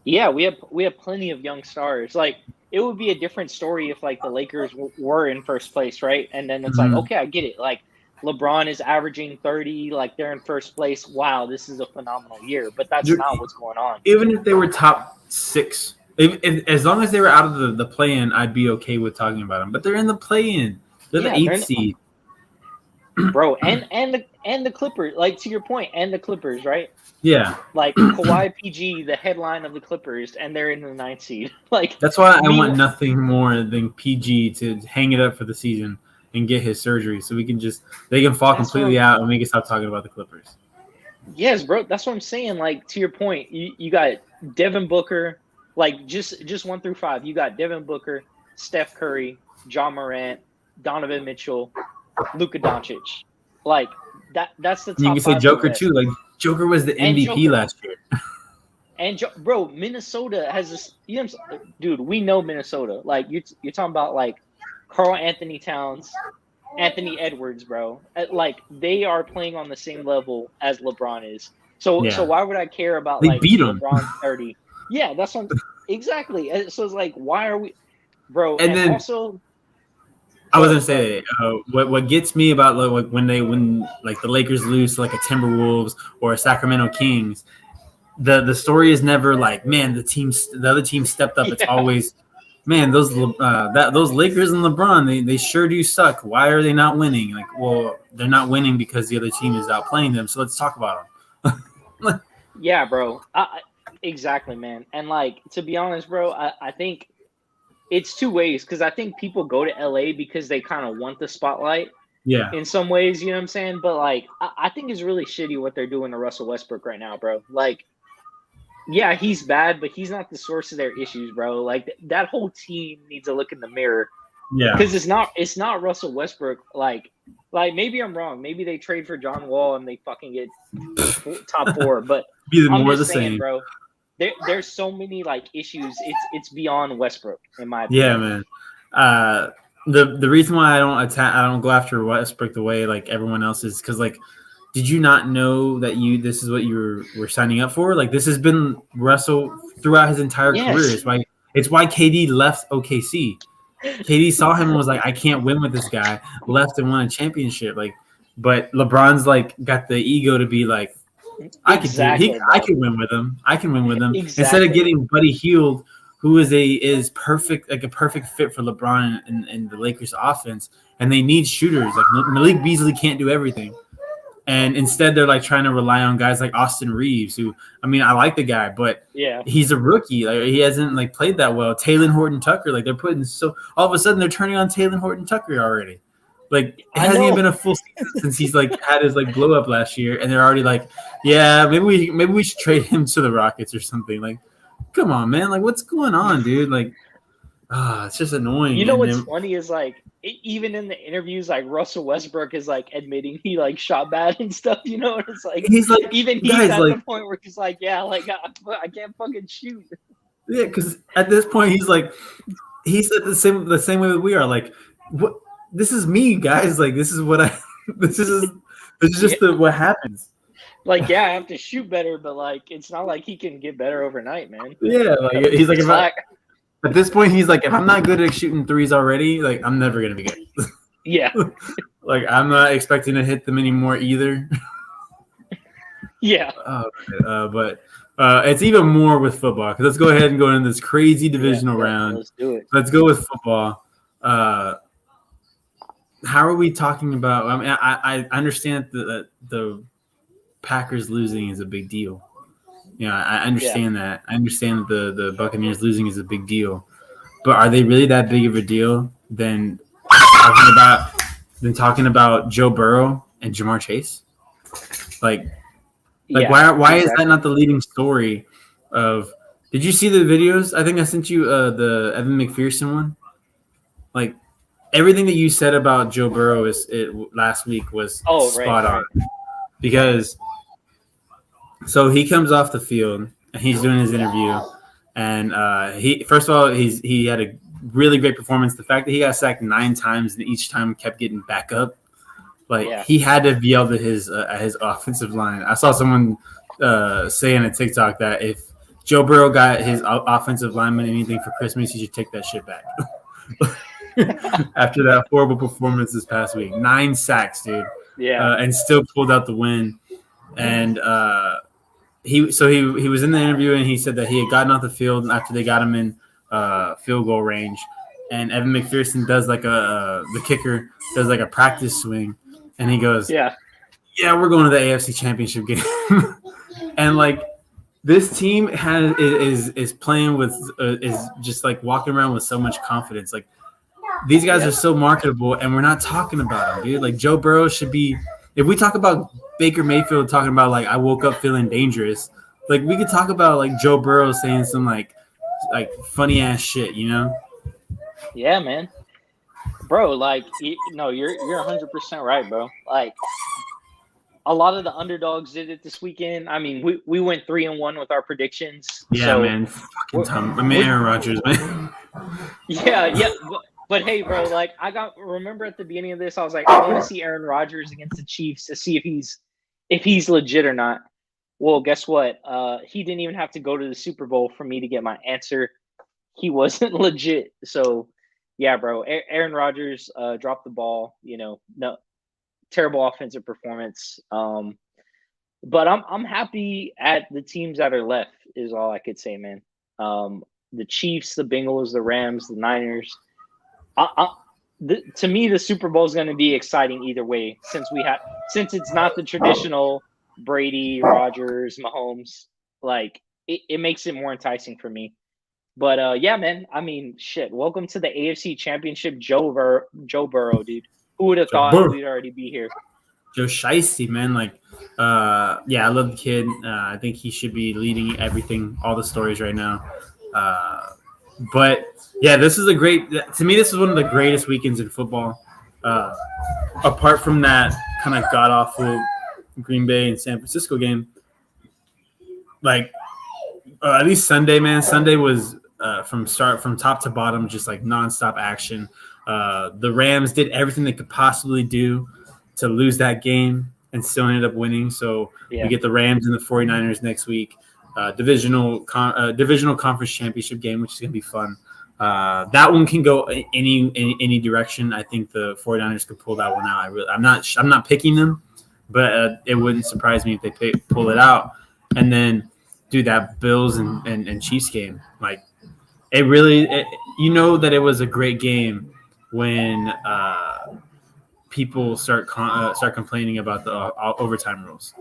Yeah, we have plenty of young stars. Like it would be a different story if like the Lakers were in first place, right? And then it's like, okay, I get it. Like LeBron is averaging 30, like they're in first place. Wow, this is a phenomenal year. But that's not what's going on. Even if they were top 6, as long as they were out of the play-in, I'd be okay with talking about them. But they're in the play-in. They're the 8th seed. Bro, and the Clippers, like to your point, and the Clippers, right? Yeah. Like Kawhi PG, the headline of the Clippers, and they're in the 9th seed. Like that's why I want nothing more than PG to hang it up for the season and get his surgery so they can fall completely out and we can stop talking about the Clippers. Yes, bro. That's what I'm saying. Like to your point, you got Devin Booker, like just 1 through 5. You got Devin Booker, Steph Curry, John Morant, Donovan Mitchell, Luka Doncic. Like that's the top. You can say Joker too. Like Joker was the MVP last year. And bro, Minnesota has this. You know, dude, we know Minnesota. Like you're talking about like Karl Anthony Towns, Anthony Edwards, bro. Like they are playing on the same level as LeBron is. So why would I care about they like beat him. LeBron 30? Yeah, that's what exactly. So it's like, why are we, bro? And then also, I was gonna say what gets me about like when like the Lakers lose to like a Timberwolves or a Sacramento Kings, the story is never like, man, the other team stepped up. It's always, man, those Lakers and LeBron, they sure do suck. Why are they not winning? Like, well, they're not winning because the other team is outplaying them. So let's talk about them. Yeah, bro. Exactly, man. And like to be honest, bro, I think it's two ways because I think people go to LA because they kind of want the spotlight. Yeah. In some ways, you know what I'm saying? But like, I think it's really shitty what they're doing to Russell Westbrook right now, bro. Like, yeah, he's bad, but he's not the source of their issues, bro. Like that whole team needs to look in the mirror. Yeah. Because it's not Russell Westbrook. Like maybe I'm wrong. Maybe they trade for John Wall and they fucking get top 4. But be I'm more just the saying, same, bro. There's so many like issues. It's beyond Westbrook in my opinion. Yeah, man. The reason why I don't go after Westbrook the way like everyone else is because like, did you not know that this is what you were signing up for? Like this has been Russell throughout his entire career. It's why KD left OKC. KD saw him and was like, I can't win with this guy. Left and won a championship. Like, but LeBron's like got the ego to be like, I can win with him. I can win with him. Exactly. Instead of getting Buddy Hield, who is perfect, like a perfect fit for LeBron and the Lakers offense, and they need shooters. Like Malik Beasley can't do everything. And instead they're like trying to rely on guys like Austin Reeves, who, I mean, I like the guy, but he's a rookie. Like he hasn't like played that well. Taylor Horton-Tucker, like they're putting all of a sudden they're turning on Taylor Horton-Tucker already. Like it hasn't even been a full season since he's like had his like blow up last year, and they're already like, yeah, maybe we should trade him to the Rockets or something. Like, come on, man, like what's going on, dude? Like, it's just annoying. You know what's funny is like even in the interviews, like Russell Westbrook is like admitting he like shot bad and stuff. You know, and it's like he's at the point where he's like, yeah, like I can't fucking shoot. Yeah, because at this point he's said the same way that we are. Like, what? This is me, guys. Like, this is what this is just what happens. Like, yeah, I have to shoot better, but like, it's not like he can get better overnight, man. Yeah, like he's like, at this point, he's like, if I'm not good at shooting threes already, like I'm never gonna be good. Yeah. Like I'm not expecting to hit them anymore either. Yeah. But it's even more with football. Let's go ahead and go into this crazy divisional round. Let's do it. Let's go with football. How are we talking about? I mean, I understand that the Packers losing is a big deal. I understand that. I understand that the Buccaneers losing is a big deal. But are they really that big of a deal than talking about Joe Burrow and Jamar Chase? Like why is that not the leading story of? Did you see the videos? I think I sent you the Evan McPherson one. Like everything that you said about Joe Burrow last week was spot on. Because so he comes off the field and he's doing his interview, and he first of all he had a really great performance. The fact that he got sacked 9 times and each time kept getting back up, he had to yell at his offensive line. I saw someone say in a TikTok that if Joe Burrow got his offensive lineman anything for Christmas, he should take that shit back. After that horrible performance this past week, 9 sacks, dude. Yeah, and still pulled out the win. And he was in the interview and he said that he had gotten off the field after they got him in field goal range. And Evan McPherson does the kicker does like a practice swing, and he goes, "Yeah, we're going to the AFC Championship game." And this team is playing with is just walking around with so much confidence. These guys are so marketable, and we're not talking about them, dude. Joe Burrow should be. If we talk about Baker Mayfield talking about I woke up feeling dangerous, we could talk about Joe Burrow saying some funny ass shit, Yeah, man, bro. You're 100% right, bro. A lot of the underdogs did it this weekend. I mean, we went 3-1 with our predictions. Yeah, man. Fucking Tom. I mean, Aaron Rodgers, man. Yeah. But hey, bro, remember at the beginning of this, I was like, I want to see Aaron Rodgers against the Chiefs to see if he's legit or not. Well, guess what? He didn't even have to go to the Super Bowl for me to get my answer. He wasn't legit. So, yeah, bro. Aaron Rodgers dropped the ball. No terrible offensive performance. But I'm happy at the teams that are left. Is all I could say, man. The Chiefs, the Bengals, the Rams, the Niners. To me, the Super Bowl is going to be exciting either way, since it's not the traditional Brady, Rodgers, Mahomes. It makes it more enticing for me. But yeah, man. I mean, shit. Welcome to the AFC Championship, Joe Burrow, dude. Who would have thought we'd already be here? Joe Shiesty, man. Yeah, I love the kid. I think he should be leading everything, all the stories right now. But yeah, this is to me, this is one of the greatest weekends in football. Apart from that kind of god awful Green Bay and San Francisco game, at least Sunday, man. Sunday was from top to bottom, just nonstop action. The Rams did everything they could possibly do to lose that game and still ended up winning. So we get the Rams and the 49ers next week. Divisional conference championship game, which is going to be fun. That one can go any direction. I think the 49ers could pull that one out. I'm not picking them, but it wouldn't surprise me if they pull it out. And then do that Bills and Chiefs game. It really, that it was a great game when people start complaining about the overtime rules.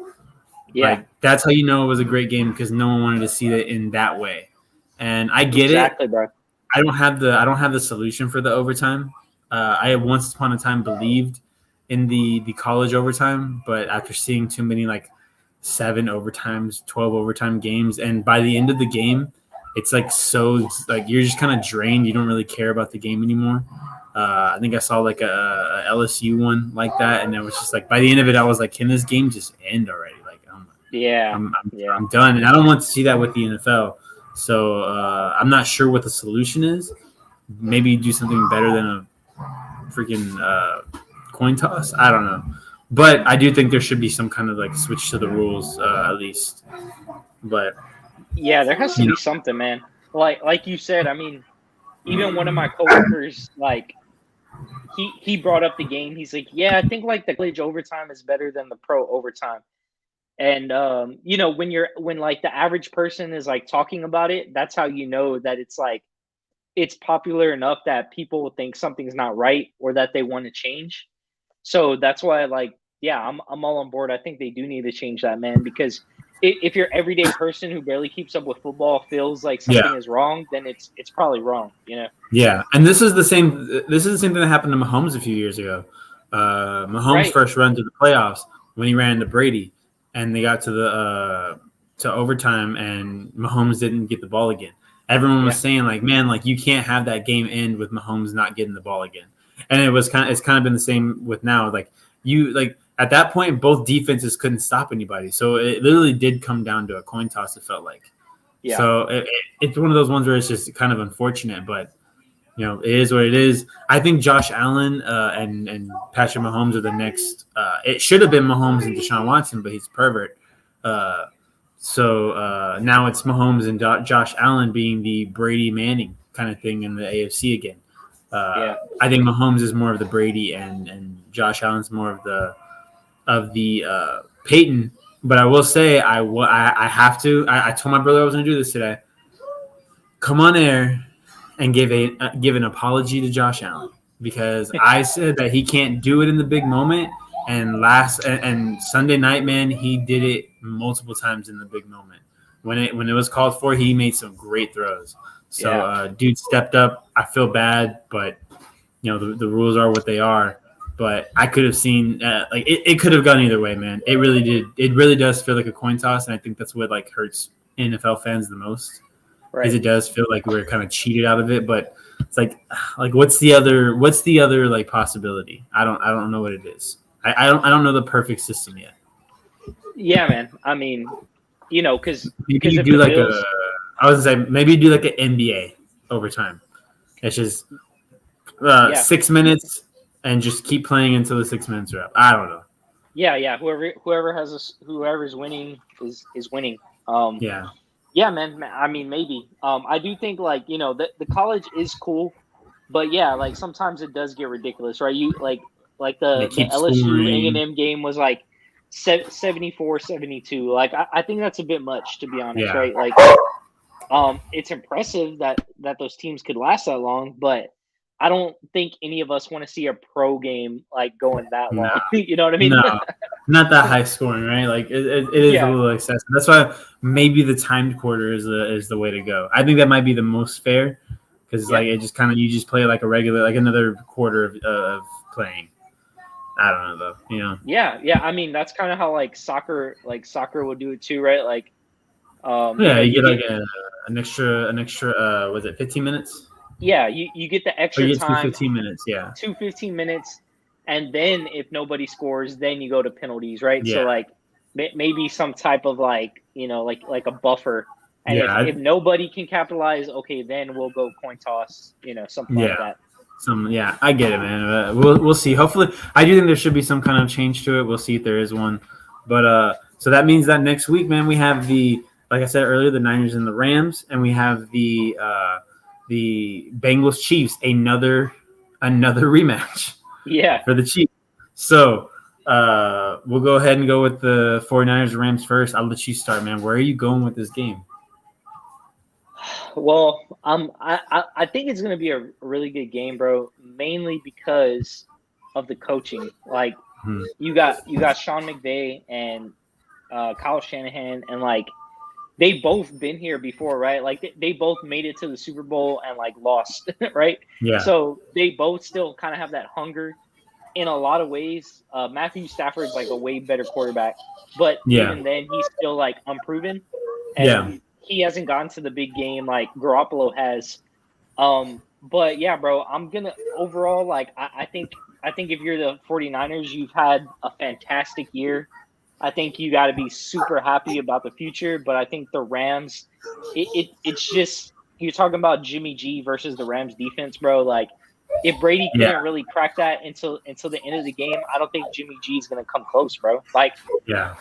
Yeah, that's how you know it was a great game, because no one wanted to see it in that way. And I get exactly, it. Bro. I don't have the solution for the overtime. I once upon a time believed in the college overtime, but after seeing too many 7 overtimes, 12 overtime games, and by the end of the game, it's you're just kind of drained. You don't really care about the game anymore. I think I saw a LSU one like that, and it was just by the end of it, I was can this game just end already? I'm done, and I don't want to see that with the NFL. So I'm not sure what the solution is. Maybe do something better than a freaking coin toss. I don't know, but I do think there should be some kind of switch to the rules at least. But yeah, there has to be something, man. Like you said, I mean, even one of my coworkers, he brought up the game. He's like, yeah, I think the college overtime is better than the pro overtime. And when like the average person is like talking about it, that's how you know that it's like it's popular enough that people will think something's not right or that they want to change. So that's why, like, yeah, I'm all on board. I think they do need to change that, man, because if your everyday person who barely keeps up with football feels like Yeah, something is wrong, then it's probably wrong, you know? yeah, and this is the same. This is the same thing that happened to Mahomes a few years ago. Mahomes' Right. first run to the playoffs when he ran into Brady, and they got to overtime, and Mahomes didn't get the ball again. Everyone was Yeah. saying like, man, like you can't have that game end with Mahomes not getting the ball again. And it's kind of been the same with now. Like you like at that point, both defenses couldn't stop anybody, so it literally did come down to a coin toss. It felt like. Yeah. So it's one of those ones where it's just kind of unfortunate, but it is what it is. I think Josh Allen and Patrick Mahomes are the next. It should have been Mahomes and Deshaun Watson, but he's a pervert. Uh, so now it's Mahomes and Josh Allen being the Brady Manning kind of thing in the AFC again. Yeah. I think Mahomes is more of the Brady, and Josh Allen's more of the Peyton. But I will say I have to. I told my brother I was going to do this today. Come on air and give an apology to Josh Allen because I said that he can't do it in the big moment. And Sunday night, man, he did it multiple times in the big moment. When it was called for, he made some great throws. So, Yeah. dude stepped up. I feel bad, but the rules are what they are. But I could have seen like it could have gone either way, man. It really did. It really does feel like a coin toss, and I think that's what like hurts NFL fans the most is Right. it does feel like we were kind of cheated out of it, but it's like what's the other like possibility? I don't know what it is. I don't know the perfect system yet. Yeah, man. I mean, because Maybe you if do the like Bills, I was gonna say maybe you do like an NBA overtime. It's just yeah, 6 minutes and just keep playing until the 6 minutes are up. I don't know. yeah, yeah. Whoever's winning is winning. Um, Yeah, yeah, man. I mean, maybe. I do think like the college is cool, but yeah, like sometimes it does get ridiculous, right? You like they the keep LSU scoring. A&M game was like 74-72. Like I think that's a bit much, to be honest, Yeah, right? Like it's impressive that those teams could last that long, but I don't think any of us want to see a pro game like going that no, long. You know what I mean? no, not that high scoring, right? Like it is a Yeah, little excessive. That's why maybe the timed quarter is the way to go. I think that might be the most fair because yeah, like it just kind of you just play like a regular like another quarter of playing. I don't know though, yeah, yeah. I mean, that's kind of how like soccer would do it too, right? Like, Yeah, you you get like get an extra was it 15 minutes? yeah, you get the Or extra you get two time, 15 minutes? Yeah, 2 15 minutes, and then if nobody scores, then you go to penalties, right? So yeah, like maybe some type of like like a buffer, and yeah, if nobody can capitalize, okay, then we'll go coin toss, something like yeah. that. Yeah, I get it, man. We'll see. Hopefully, I do think there should be some kind of change to it. We'll see if there is one. But so that means that next week, man, we have like I said earlier, the Niners and the Rams, and we have the Bengals Chiefs, another rematch Yeah. for the Chiefs. So we'll go ahead and go with the 49ers and Rams first. I'll let you start, man. Where are you going with this game? Well, I think it's gonna be a really good game, bro. Mainly because of the coaching. Like Hmm. you got Sean McVay and Kyle Shanahan, and like they both been here before, right? Like they both made it to the Super Bowl and like lost, right? Yeah, So they both still kind of have that hunger. In a lot of ways, Matthew Stafford's like a way better quarterback, but yeah, even then, he's still like unproven, yeah, and he hasn't gone to the big game like Garoppolo has. But yeah, bro, I'm gonna overall like I think if you're the 49ers, you've had a fantastic year. I think you got to be super happy about the future. But I think the Rams, it's just you're talking about Jimmy G versus the Rams defense, bro. Like if Brady yeah, couldn't really crack that until the end of the game, I don't think Jimmy G is gonna come close, bro. Like yeah.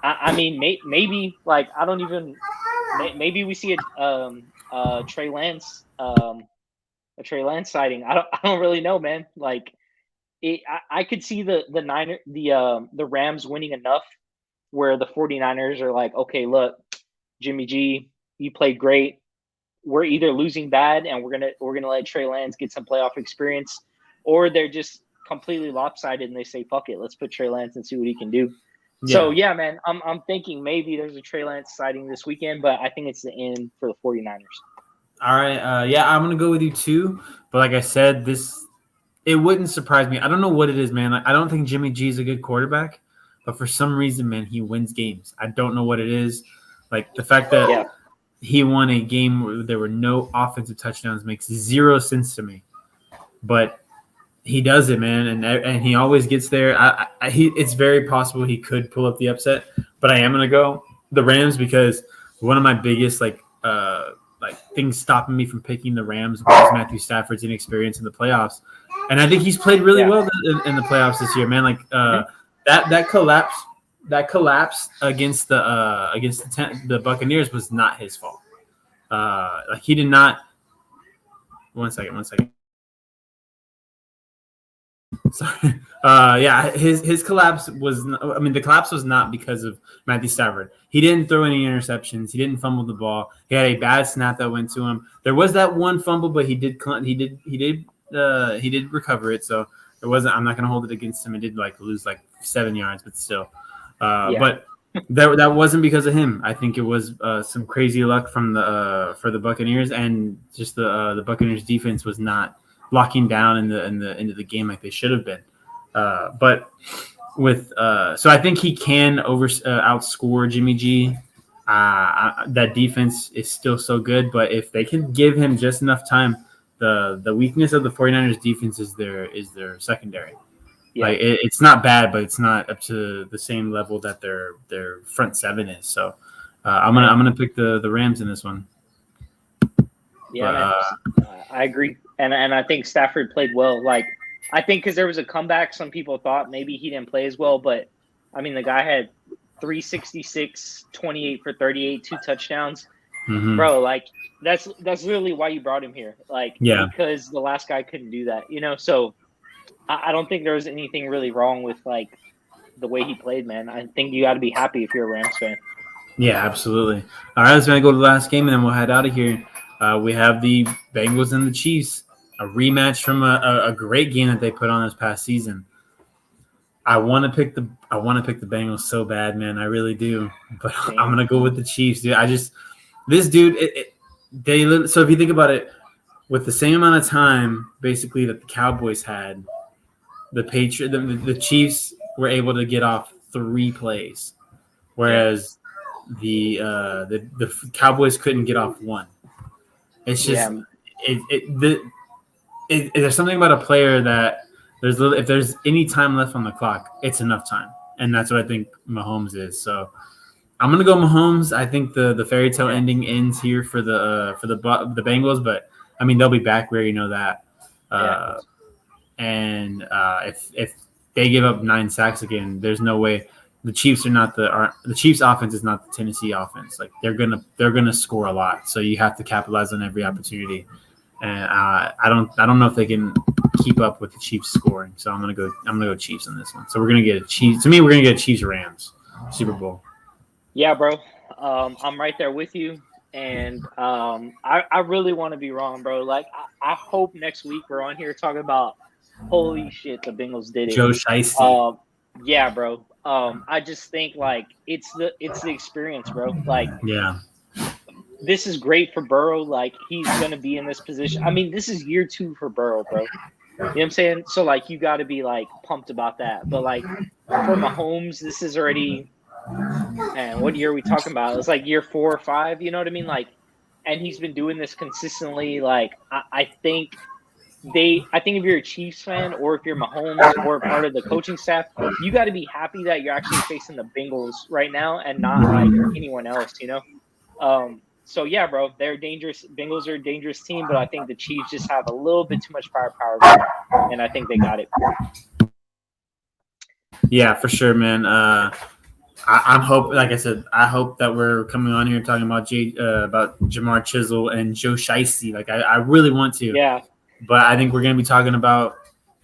I mean maybe like I don't even maybe we see a Trey Lance sighting. I don't really know, man. Like I could see the Rams winning enough where the 49ers are like, okay, look, Jimmy G, you played great. We're either losing bad and we're gonna let Trey Lance get some playoff experience, or they're just completely lopsided and they say, fuck it, let's put Trey Lance and see what he can do. So yeah, man, I'm thinking maybe there's a Trey Lance sighting this weekend, but I think it's the end for the 49ers. All right, yeah, I'm gonna go with you too. But like I said, it wouldn't surprise me. I don't know what it is, man. Like, I don't think Jimmy G is a good quarterback, but for some reason, man, he wins games. I don't know what it is. Like the fact that he won a game where there were no offensive touchdowns makes zero sense to me. But he does it, man, and he always gets there. It's very possible he could pull up the upset, but I am gonna go the Rams because one of my biggest things stopping me from picking the Rams was Matthew Stafford's inexperience in the playoffs, and I think he's played really well in the playoffs this year, man. Like that collapse against the Buccaneers was not his fault. Like he did not. One second. Sorry. His collapse was. I mean, the collapse was not because of Matthew Stafford. He didn't throw any interceptions. He didn't fumble the ball. He had a bad snap that went to him. There was that one fumble, but he did recover it. So it wasn't. I'm not going to hold it against him. It did lose 7 yards, but still. But that wasn't because of him. I think it was some crazy luck from for the Buccaneers, and just the Buccaneers defense was not locking down in the end of the game like they should have been. But with so I think he can outscore Jimmy G. That defense is still so good, but if they can give him just enough time, the weakness of the 49ers defense is their secondary. Yeah. Like it's not bad, but it's not up to the same level that their front seven is. So I'm gonna pick the Rams in this one. Yeah, I agree, and I think Stafford played well. Like I think because there was a comeback, some people thought maybe he didn't play as well, but I mean the guy had 366, 28 for 38, 2 touchdowns. Mm-hmm. Bro, like that's literally why you brought him here. Like because the last guy couldn't do that, So I don't think there was anything really wrong with the way he played, man. I think you got to be happy if you're a Rams fan. Yeah, absolutely. All right, let's go to the last game, and then we'll head out of here. We have the Bengals and the Chiefs, a rematch from a great game that they put on this past season. I want to pick the Bengals so bad, man. I really do, but I'm gonna go with the Chiefs, dude. So if you think about it, with the same amount of time, basically that the Cowboys had, the Chiefs were able to get off 3 plays, whereas the Cowboys couldn't get off 1. It's just there's something about a player that if there's any time left on the clock, it's enough time, and that's what I think Mahomes is. So I'm gonna go Mahomes. I think the fairy tale ending ends here for the Bengals, but I mean they'll be back. We already know that. And if they give up 9 sacks again, there's no way. The Chiefs are not the Chiefs' offense is not the Tennessee offense. Like they're gonna score a lot, so you have to capitalize on every opportunity. And I don't know if they can keep up with the Chiefs scoring. So I'm gonna go Chiefs on this one. So we're gonna get a Chiefs. To me, we're gonna get a Chiefs Rams Super Bowl. Yeah, bro. I'm right there with you, and I really want to be wrong, bro. Like I hope next week we're on here talking about holy shit, the Bengals did it. Joe Shiesty. Yeah, bro. I just think it's the experience, bro. This is great for Burrow. Like he's gonna be in this position. I mean, this is year 2 for Burrow, bro. You know what I'm saying? So you got to be pumped about that. But for Mahomes, this is already. Man, what year are we talking about? It's year 4 or 5. You know what I mean? And he's been doing this consistently. I think if you're a Chiefs fan or if you're Mahomes or part of the coaching staff, you got to be happy that you're actually facing the Bengals right now and not anyone else, So yeah, bro, they're dangerous. Bengals are a dangerous team, but I think the Chiefs just have a little bit too much firepower, and I think they got it. Yeah, for sure, man. I'm hoping, like I said, I hope that we're coming on here talking about Jamar Chisel and Joe Shiesty. I really want to. Yeah. But I think we're going to be talking about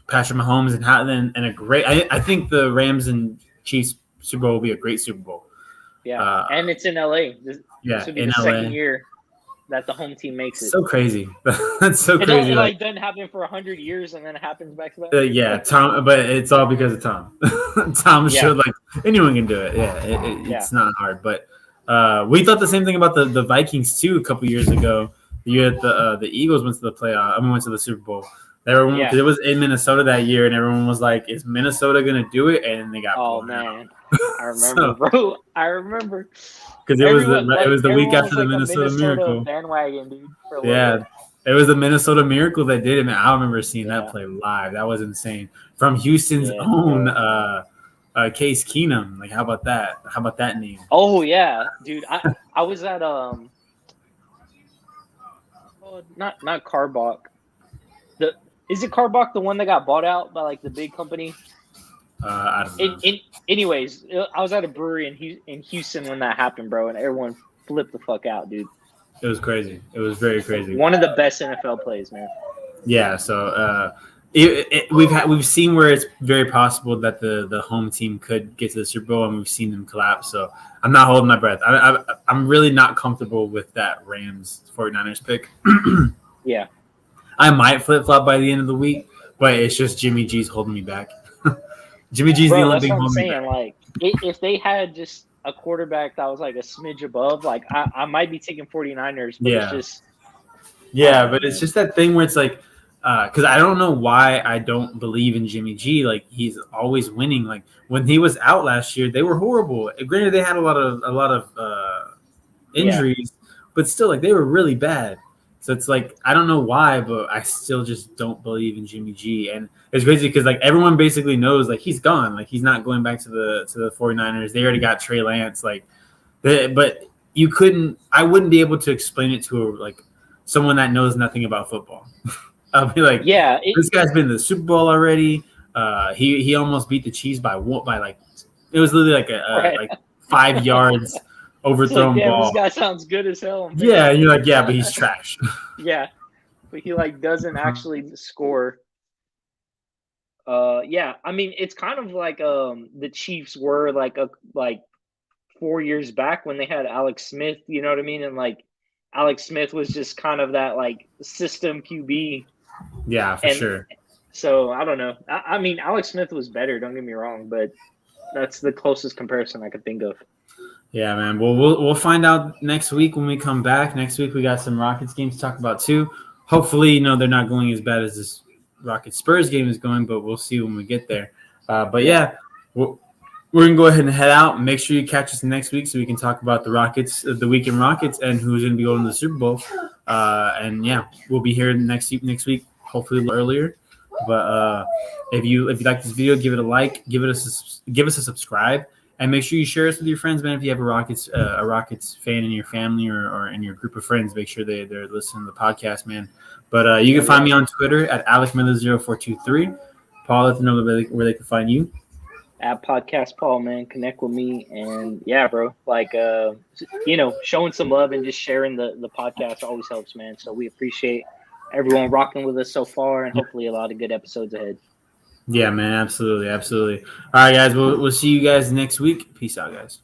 Patrick Mahomes and a great. I think the Rams and Chiefs Super Bowl will be a great Super Bowl. Yeah, and it's in LA. This will be in the LA. second year that the home team makes it. So crazy. That's so It crazy. like doesn't happen for 100 years and then it happens back to back. Yeah, Tom, but it's all because of Tom. Tom showed like anyone can do it. Yeah, it's not hard. But we thought the same thing about the Vikings too a couple years ago. The year that the Eagles went to the playoff. I mean, went to the Super Bowl. Everyone, because it was in Minnesota that year, and everyone was like, "Is Minnesota gonna do it?" And they got blown man, I remember, bro. I remember because it was the week after the Minnesota Miracle bandwagon, dude. It was the Minnesota Miracle that did it, man. I remember seeing that play live. That was insane. From Houston's own Case Keenum. Like, how about that? How about that name? Oh yeah, dude. I was at not Carbach. Is it Carbach the one that got bought out by like the big company? I don't know. Anyways, I was at a brewery in Houston when that happened, bro, and everyone flipped the fuck out, dude. It was crazy. It was very crazy. One of the best NFL plays, man. Yeah. So we've seen where it's very possible that the home team could get to the Super Bowl, and we've seen them collapse. So I'm not holding my breath. I'm really not comfortable with that Rams 49ers pick. Yeah. I might flip flop by the end of the week, but it's just Jimmy G's holding me back. Jimmy G's the only thing holding me back. Like, if they had just a quarterback that was like a smidge above, like I might be taking 49ers, but it's just but it's just that thing where it's like because I don't know why I don't believe in Jimmy G. Like, he's always winning. Like, when he was out last year, they were horrible. Granted, they had a lot of injuries, but still, like, they were really bad. So it's like, I don't know why, but I still just don't believe in Jimmy G. And it's crazy because, like, everyone basically knows, like, he's gone. Like, he's not going back to the 49ers. They already got Trey Lance. Like, but I wouldn't be able to explain it to someone that knows nothing about football. I'll be like, this guy's been to the Super Bowl already. He almost beat the Chiefs by it was literally like 5 yards. Overthrown ball. This guy sounds good as hell. Yeah, and you're like, but he's trash. Yeah, but he doesn't actually score. I mean, it's kind of like the Chiefs were like 4 years back when they had Alex Smith. You know what I mean? And like Alex Smith was just kind of that like system QB. Yeah, for sure. So I don't know. I mean, Alex Smith was better. Don't get me wrong, but that's the closest comparison I could think of. Yeah, man. Well, we'll find out next week when we come back. Next week we got some Rockets games to talk about too. Hopefully, they're not going as bad as this Rockets Spurs game is going, but we'll see when we get there. But yeah, we're gonna go ahead and head out. Make sure you catch us next week so we can talk about the Rockets, the weekend Rockets, and who's gonna be going to the Super Bowl. And yeah, we'll be here next week, hopefully a little earlier. But if you like this video, give it a like, give us a subscribe. And make sure you share us with your friends, man. If you have a Rockets fan in your family or in your group of friends, make sure they're listening to the podcast, man. But you can find me on Twitter at AlecMiller0423. Paul, let them know where they can find you. At Podcast Paul, man. Connect with me. And yeah, bro, showing some love and just sharing the podcast always helps, man. So we appreciate everyone rocking with us so far, and hopefully a lot of good episodes ahead. Yeah, man, absolutely. All right, guys, we'll see you guys next week. Peace out, guys.